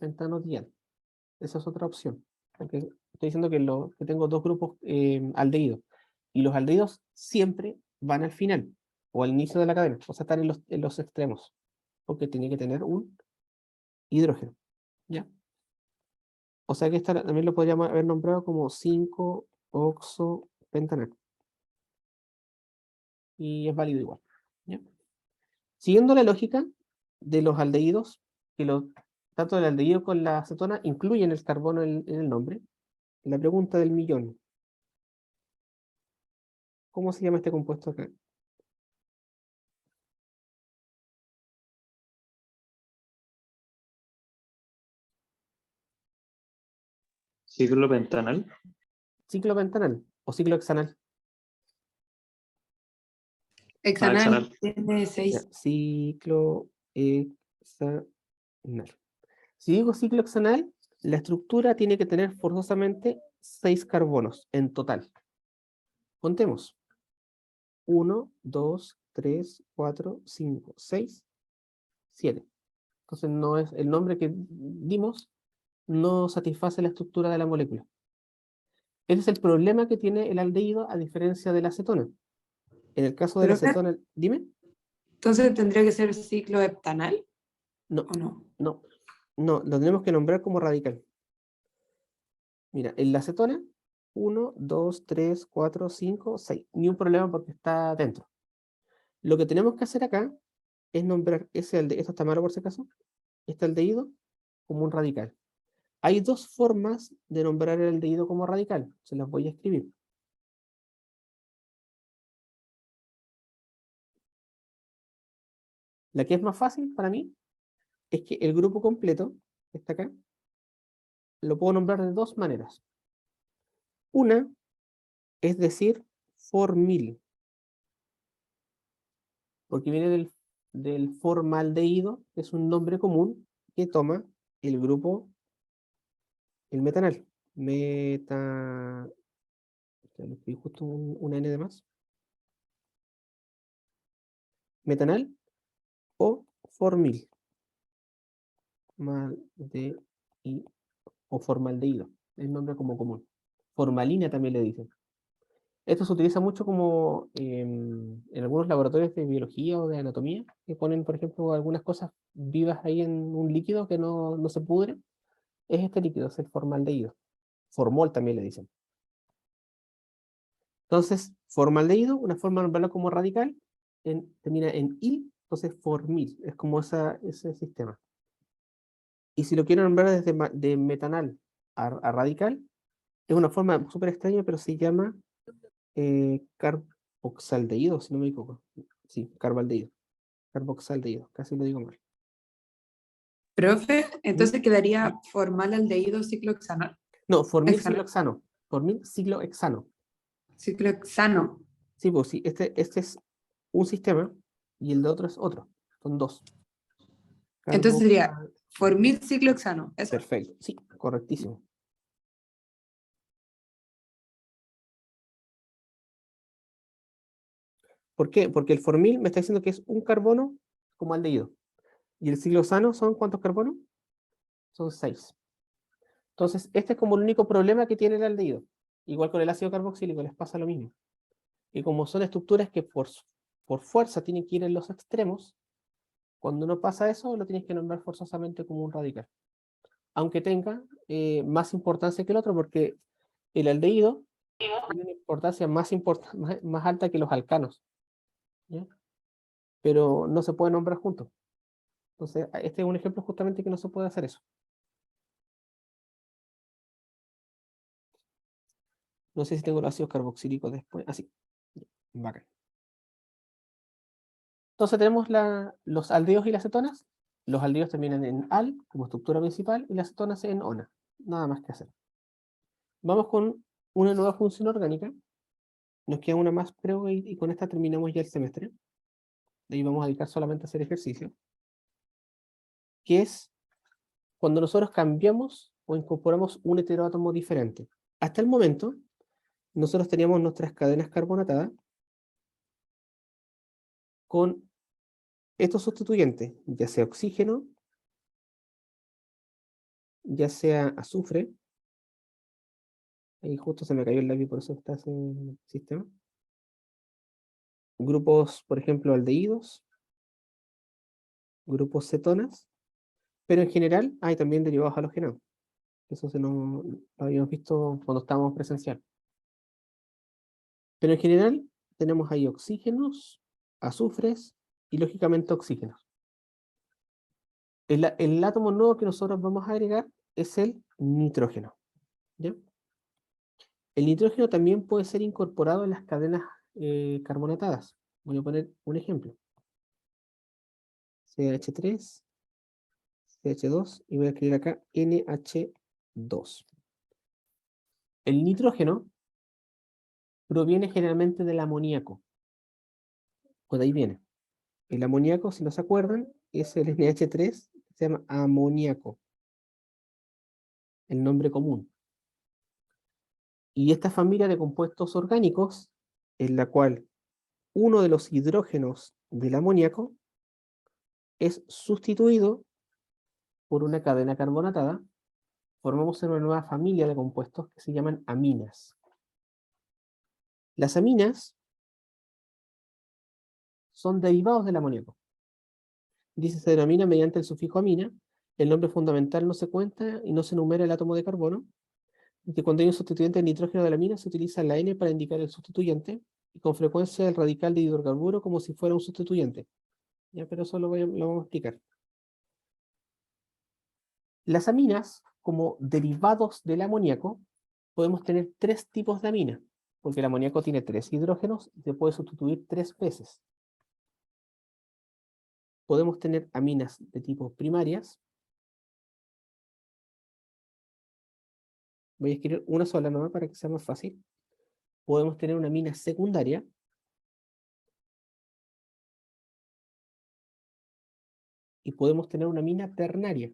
Pentano dial. Esa es otra opción. Porque estoy diciendo que tengo dos grupos aldehídos. Y los aldehídos siempre van al final. O al inicio de la cadena. O sea, están en los extremos. Porque tiene que tener un hidrógeno. ¿Ya? O sea que esta también lo podríamos haber nombrado como 5-oxopentanal. Y es válido igual. ¿Ya? Siguiendo la lógica de los aldehídos, que tanto el aldehído con la acetona incluyen el carbono en el nombre, la pregunta del millón. ¿Cómo se llama este compuesto acá? Ciclopentanal. Ciclopentanal o ciclohexanal. Hexanal Hexanal. tiene Ya, 6. ciclohexanal. Si digo ciclohexanal, la estructura tiene que tener forzosamente 6 carbonos en total. Contemos. 1, 2, 3, 4, 5, 6, 7. Entonces no es el nombre que dimos no satisface la estructura de la molécula. Ese es el problema que tiene el aldehído a diferencia de la acetona. En el caso de la Pero acetona, dime, entonces tendría que ser cicloheptanal, no, ¿o no? no, no, lo tenemos que nombrar como radical. Mira, en la acetona, 1, 2, 3, 4, 5, 6. Ni un problema porque está dentro. Lo que tenemos que hacer acá es nombrar ese aldehído, esto está malo por si acaso, este aldehído como un radical. Hay dos formas de nombrar el aldehído como radical. Se las voy a escribir. La que es más fácil para mí es que el grupo completo, que está acá, lo puedo nombrar de dos maneras. Una es decir formil, porque viene del formaldehído, que es un nombre común que toma el grupo, el metanal. Ya le escribí justo una N de más. Metanal o formil. O formaldehído, es el nombre como común. Formalina también le dicen. Esto se utiliza mucho como en algunos laboratorios de biología o de anatomía, que ponen, por ejemplo, algunas cosas vivas ahí en un líquido que no se pudre. Es este líquido, es el formaldehído. Formol también le dicen. Entonces, formaldehído, una forma de nombrarlo como radical, termina en il, entonces formil, es como ese sistema. Y si lo quiero nombrar desde de metanal a radical, es una forma súper extraña, pero se llama carboxaldehído, si no me equivoco. Sí, carbaldehído. Carboxaldehído, casi lo digo mal. Profe, entonces quedaría formaldehído ciclohexano. No, formil Hexano. ciclohexano. Formil ciclohexano. Ciclohexano. Sí, pues sí, este es un sistema y el de otro es otro. Son dos. Entonces sería Carboxa- formil ciclohexano. Eso. Perfecto, sí, correctísimo. ¿Por qué? Porque el formil me está diciendo que es un carbono como aldehído. ¿Y el ciclohexano son cuántos carbonos? Son 6. Entonces, este es como el único problema que tiene el aldehído. Igual con el ácido carboxílico les pasa lo mismo. Y como son estructuras que por fuerza tienen que ir en los extremos, cuando uno pasa eso, lo tienes que nombrar forzosamente como un radical. Aunque tenga más importancia que el otro, porque el aldehído tiene una importancia más alta que los alcanos, ¿ya? Pero no se puede nombrar juntos. Entonces, este es un ejemplo justamente que no se puede hacer eso. No sé si tengo los ácidos carboxílicos después. Así. Bacán. Entonces tenemos los aldehídos y las cetonas. Los aldehídos terminan en al como estructura principal y las cetonas en ona. Nada más que hacer. Vamos con una nueva función orgánica. Nos queda una más, creo, y con esta terminamos ya el semestre. De ahí vamos a dedicar solamente a hacer ejercicio. Que es cuando nosotros cambiamos o incorporamos un heteroátomo diferente. Hasta el momento, nosotros teníamos nuestras cadenas carbonatadas con estos sustituyentes, ya sea oxígeno, ya sea azufre. Ahí justo se me cayó el lápiz, por eso está ese sistema. Grupos, por ejemplo, aldehídos, grupos cetonas, pero en general hay también derivados halogenados. Eso lo habíamos visto cuando estábamos presencial. Pero en general tenemos ahí oxígenos, azufres y lógicamente oxígenos. El átomo nuevo que nosotros vamos a agregar es el nitrógeno, ¿ya? El nitrógeno también puede ser incorporado en las cadenas carbonatadas. Voy a poner un ejemplo. CH3, CH2 y voy a escribir acá NH2. El nitrógeno proviene generalmente del amoníaco. Pues de ahí viene. El amoníaco, si no se acuerdan, es el NH3, se llama amoníaco, el nombre común. Y esta familia de compuestos orgánicos, en la cual uno de los hidrógenos del amoníaco es sustituido por una cadena carbonatada, formamos una nueva familia de compuestos que se llaman aminas. Las aminas son derivados del amoníaco. Dice se denomina mediante el sufijo amina, el nombre fundamental no se cuenta y no se enumera el átomo de carbono, y que cuando hay un sustituyente de nitrógeno de la amina se utiliza la N para indicar el sustituyente, y con frecuencia el radical de hidrocarburo como si fuera un sustituyente. Ya, pero eso lo vamos a explicar. Las aminas, como derivados del amoníaco, podemos tener tres tipos de amina, porque el amoníaco tiene 3 hidrógenos y se puede sustituir 3 veces. Podemos tener aminas de tipo primarias. Voy a escribir una sola nomás para que sea más fácil. Podemos tener una amina secundaria. Y podemos tener una amina ternaria.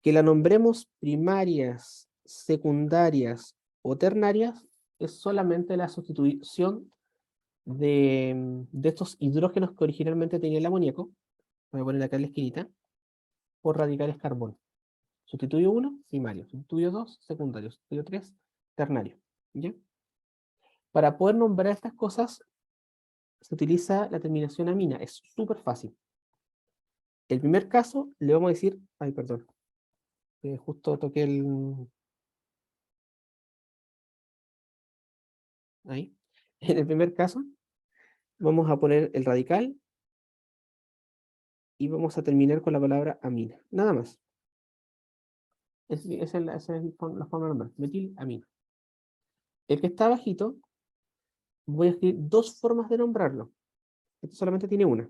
Que la nombremos primarias, secundarias o ternarias es solamente la sustitución de estos hidrógenos que originalmente tenía el amoníaco. Voy a poner acá en la esquinita, por radicales carbono. Sustituyo uno, primario. Sustituyo dos, secundario. Sustituyo tres, ternario. ¿Ya? Para poder nombrar estas cosas, se utiliza la terminación amina. Es súper fácil. El primer caso, le vamos a decir, ay, perdón, justo toqué ahí. En el primer caso, vamos a poner el radical y vamos a terminar con la palabra amina. Nada más. Esa es la forma de nombrar. Metilamina. El que está abajito, voy a escribir dos formas de nombrarlo. Esto solamente tiene una,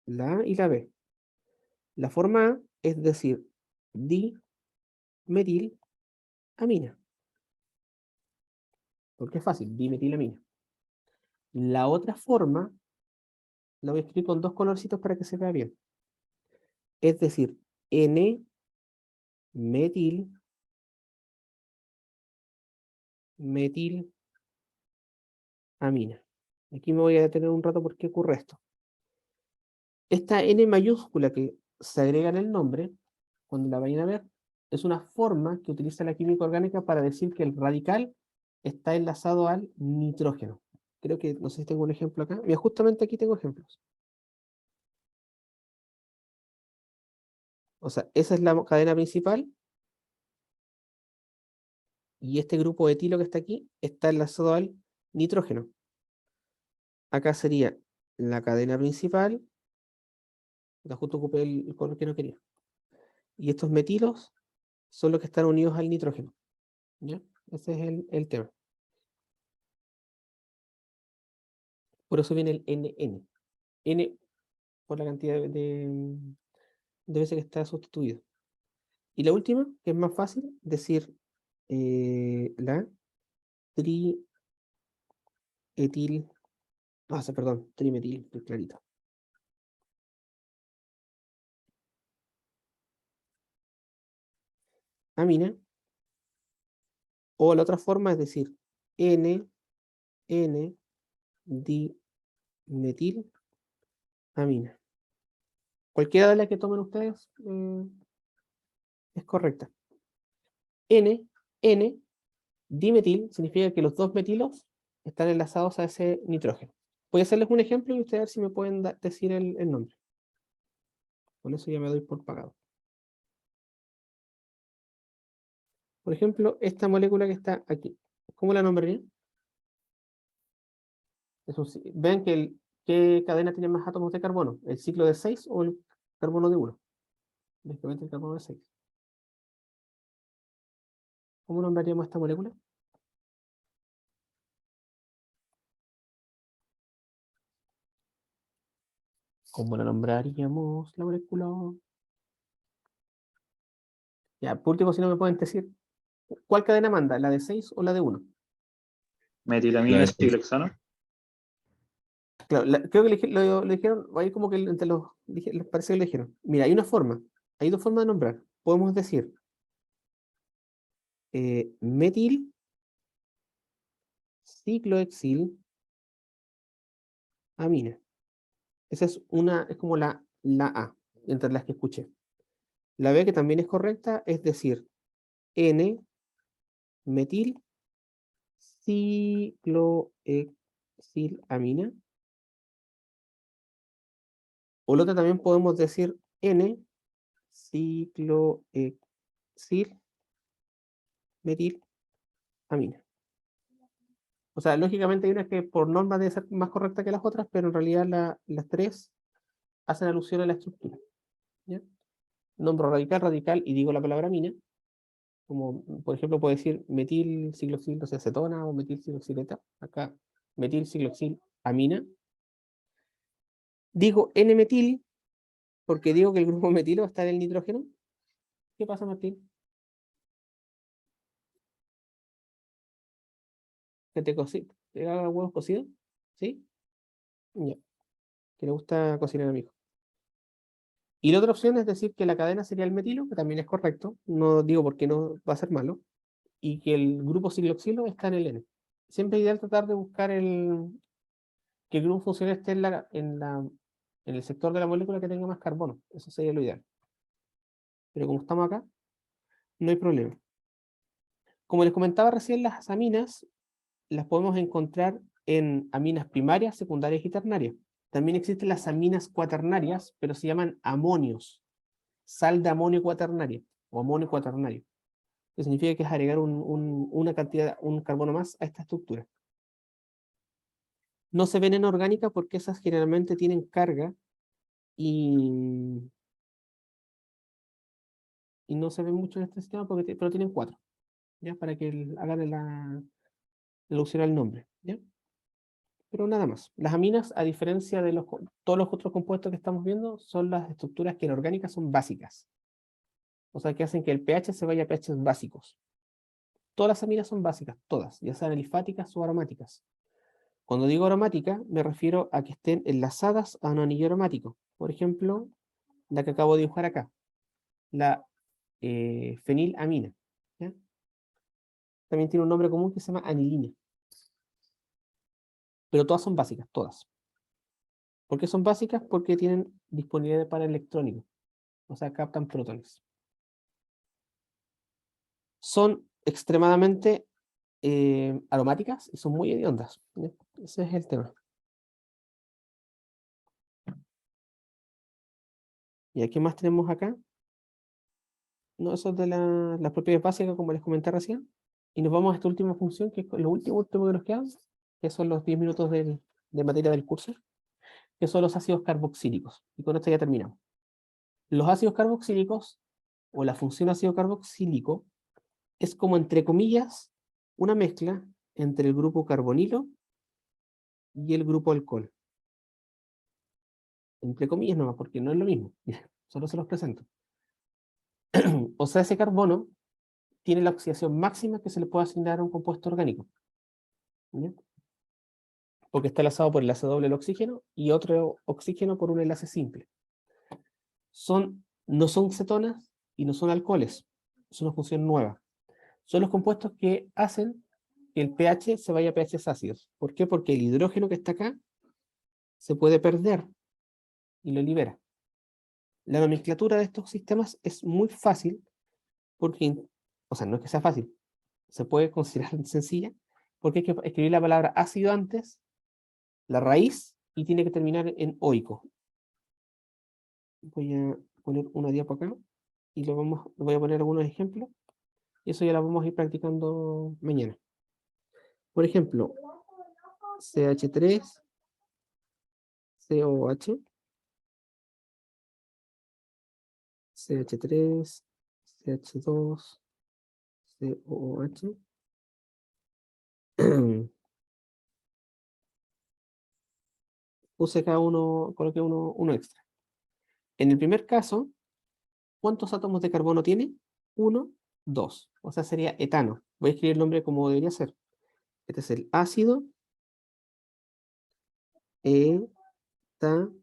la A y la B. La forma A es decir, dimetilamina, porque es fácil, dimetilamina. La otra forma la voy a escribir con dos colorcitos para que se vea bien. Es decir, N-metilamina. Aquí me voy a detener un rato porque ocurre esto. Esta N mayúscula que se agrega en el nombre, cuando la vayan a ver, es una forma que utiliza la química orgánica para decir que el radical está enlazado al nitrógeno. Creo que, no sé si tengo un ejemplo acá. Mira, justamente aquí tengo ejemplos. O sea, esa es la cadena principal y este grupo etilo que está aquí está enlazado al nitrógeno. Acá sería la cadena principal, acá justo ocupé el color que no quería. Y estos metilos son los que están unidos al nitrógeno. ¿Ya? Ese es el tema. Por eso viene el NN. N por la cantidad de veces que está sustituido. Y la última, que es más fácil, decir la trietil, perdón, trimetil, estoy clarito. Amina, o la otra forma es decir N dimetil amina. Cualquiera de las que tomen ustedes es correcta. N dimetil significa que los dos metilos están enlazados a ese nitrógeno. Voy a hacerles un ejemplo y ustedes a ver si me pueden decir el nombre. Con eso ya me doy por pagado. Por ejemplo, esta molécula que está aquí. ¿Cómo la nombraría? Vean que ¿qué cadena tiene más átomos de carbono? ¿El ciclo de 6 o el carbono de 1? Lógicamente el carbono de 6. ¿Cómo nombraríamos esta molécula? ¿Cómo la nombraríamos la molécula? Ya, por último, si no me pueden decir, ¿cuál cadena manda? ¿La de 6 o la de 1? Metilamina La y ciclohexano. Claro, creo que lo dijeron, ahí como que entre los, les parece que lo dijeron. Mira, hay una forma, hay dos formas de nombrar. Podemos decir metil ciclohexil amina. Esa es como la A, entre las que escuché. La B, que también es correcta, es decir, N-metil ciclohexilamina. O la otra también podemos decir N-ciclohexilmetilamina. O sea, lógicamente hay una que por norma debe ser más correcta que las otras, pero en realidad las tres hacen alusión a la estructura. ¿Ya? Nombro radical, radical y digo la palabra amina. Como por ejemplo puedo decir metil cicloxil, no sé, acetona o metil cicloxileta. Acá metil cicloxil amina. Digo N-metil porque digo que el grupo metilo está en el nitrógeno. ¿Qué pasa, Martín? ¿Que te haga huevos cocidos? ¿Sí? Ya. Que le gusta cocinar a mi hijo. Y la otra opción es decir que la cadena sería el metilo, que también es correcto. No digo porque no va a ser malo. Y que el grupo cicloxilo está en el N. Siempre es ideal tratar de buscar que el grupo funcional esté en el sector de la molécula que tenga más carbono. Eso sería lo ideal. Pero como estamos acá, no hay problema. Como les comentaba recién, las aminas las podemos encontrar en aminas primarias, secundarias y ternarias. También existen las aminas cuaternarias, pero se llaman amonios. Sal de amonio cuaternaria o amonio cuaternario, que significa que es agregar una cantidad, un carbono más a esta estructura. No se ven en orgánica porque esas generalmente tienen carga y, y no se ven mucho en este sistema pero tienen 4, ¿ya? Para que hagan la alusión al nombre, ¿ya? pero nada más. Las aminas, a diferencia de todos los otros compuestos que estamos viendo, son las estructuras que en orgánica son básicas. O sea, que hacen que el pH se vaya a pHs básicos. Todas las aminas son básicas, todas, ya sean alifáticas o aromáticas. Cuando digo aromática, me refiero a que estén enlazadas a un anillo aromático. Por ejemplo, la que acabo de dibujar acá, la fenilamina. ¿Ya? También tiene un nombre común que se llama anilina. Pero todas son básicas, todas. ¿Por qué son básicas? Porque tienen disponibilidad para electrónico. O sea, captan protones. Son extremadamente aromáticas y son muy hediondas. ¿Ya? Ese es el tema. ¿Y aquí más tenemos acá? No, eso es de las propiedades básicas, como les comenté recién. Y nos vamos a esta última función, que es lo último que nos queda, que son los 10 minutos de materia del curso, que son los ácidos carboxílicos. Y con esto ya terminamos. Los ácidos carboxílicos, o la función ácido carboxílico, es como, entre comillas, una mezcla entre el grupo carbonilo y el grupo alcohol. Entre comillas nomás, porque no es lo mismo. Solo se los presento. O sea, ese carbono tiene la oxidación máxima que se le puede asignar a un compuesto orgánico. ¿Ya? Porque está enlazado por el enlace doble del oxígeno y otro oxígeno por un enlace simple. No son cetonas y no son alcoholes. Es una función nueva. Son los compuestos que hacen que el pH se vaya a pHs ácidos. ¿Por qué? Porque el hidrógeno que está acá se puede perder y lo libera. La nomenclatura de estos sistemas es muy fácil porque, o sea, no es que sea fácil, se puede considerar sencilla porque hay que escribir la palabra ácido antes, la raíz, y tiene que terminar en oico. Voy a poner una diapo acá y voy a poner algunos ejemplos y eso ya lo vamos a ir practicando mañana. Por ejemplo, CH3, COH, CH3, CH2, COOH. Puse cada uno, coloqué uno extra. En el primer caso, ¿cuántos átomos de carbono tiene? 1, 2. O sea, sería etano. Voy a escribir el nombre como debería ser. Este es el ácido etanoico.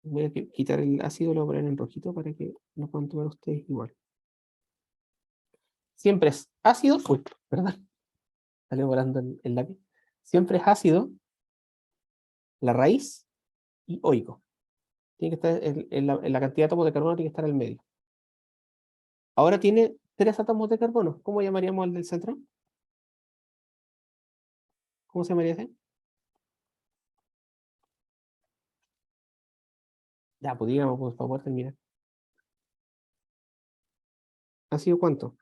Voy a quitar el ácido, lo voy a poner en rojito para que lo puedan tomar ustedes igual. Siempre es ácido, uy, perdón, salió volando el lápiz. Siempre es ácido, la raíz y oico. Tiene que estar en la cantidad de átomos de carbono, tiene que estar al medio. Ahora tiene 3 átomos de carbono. ¿Cómo llamaríamos al del centro? ¿Cómo se llamaría ese? Ya, pues digamos, pues, para poder terminar. ¿Ha sido cuánto?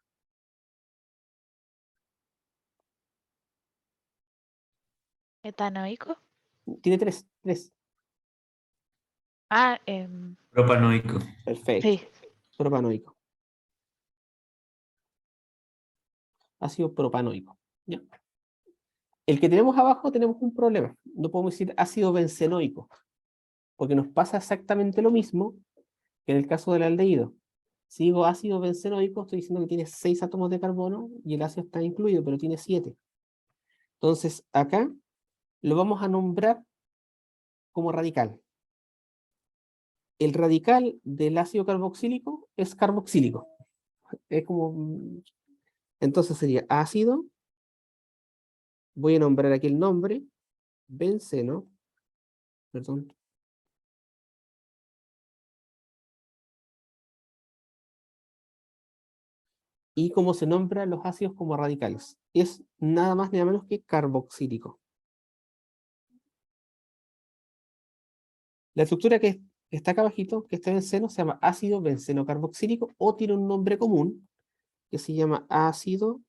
Etanoico. Tiene 3. 3. Ah, Propanoico. Perfecto. sí. Propanoico. Ácido propanoico. ¿Ya? El que tenemos abajo tenemos un problema. No podemos decir ácido bencenoico, porque nos pasa exactamente lo mismo que en el caso del aldehído. Si digo ácido bencenoico, estoy diciendo que tiene 6 átomos de carbono y el ácido está incluido, pero tiene 7. Entonces, acá lo vamos a nombrar como radical. El radical del ácido carboxílico es carboxílico. Es como... Entonces sería ácido, voy a nombrar aquí el nombre, benceno, perdón. Y cómo se nombran los ácidos como radicales. Es nada más ni nada menos que carboxílico. La estructura que está acá abajito, que está benceno, se llama ácido benceno carboxílico o tiene un nombre común que se llama ácido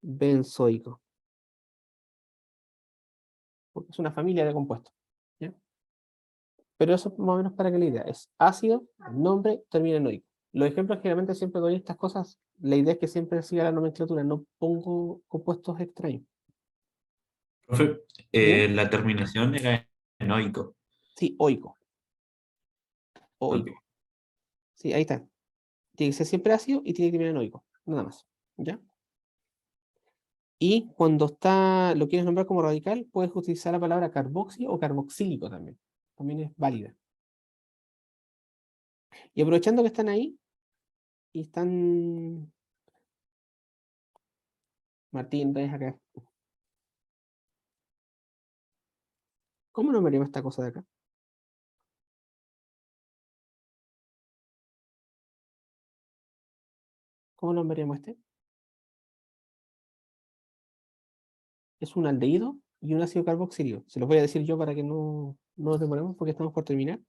benzoico. Porque es una familia de compuestos. ¿Ya? Pero eso más o menos para que la idea es ácido, nombre, termina en oico. Los ejemplos generalmente siempre doy estas cosas. La idea es que siempre siga la nomenclatura, no pongo compuestos extraños. Profe, ¿Bien? la terminación era en oico. Sí, oico. Ok. Oico. Sí, ahí está. Tiene que ser siempre ácido y tiene que terminar en oico. Nada más. ¿Ya? Y cuando lo quieres nombrar como radical, puedes utilizar la palabra carboxi o carboxílico también. También es válida. Y aprovechando que están ahí, y están... Martín, ves acá. ¿Cómo nombraríamos esta cosa de acá? ¿Cómo nombraríamos este? Es un aldehído y un ácido carboxílico. Se los voy a decir yo para que no nos demoremos porque estamos por terminar.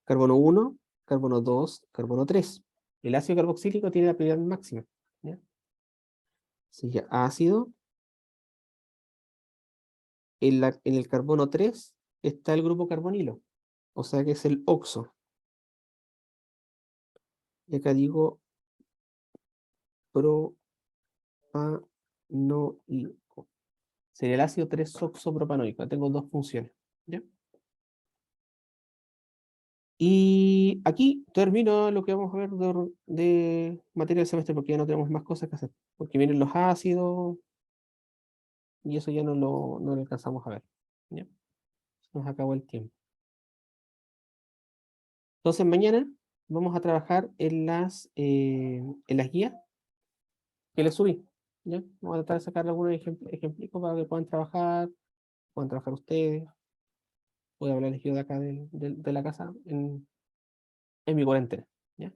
Carbono 1, carbono 2, carbono 3. El ácido carboxílico tiene la prioridad máxima. ¿Ya? Sigue ácido. En el carbono 3 está el grupo carbonilo, o sea que es el oxo. Y acá digo propanoico. Sería el ácido 3-oxopropanoico. Tengo dos funciones. ¿Ya? Y aquí termino lo que vamos a ver de materia del semestre porque ya no tenemos más cosas que hacer. Porque vienen los ácidos y eso ya no lo alcanzamos a ver. ¿Ya? Nos acabó el tiempo. Entonces mañana vamos a trabajar en las guías que les subí. ¿Ya? Vamos a tratar de sacar algunos ejemplitos para que puedan trabajar ustedes. Voy a hablarles yo de acá de la casa en mi cuarentena. ¿Ya?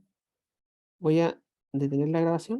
Voy a detener la grabación.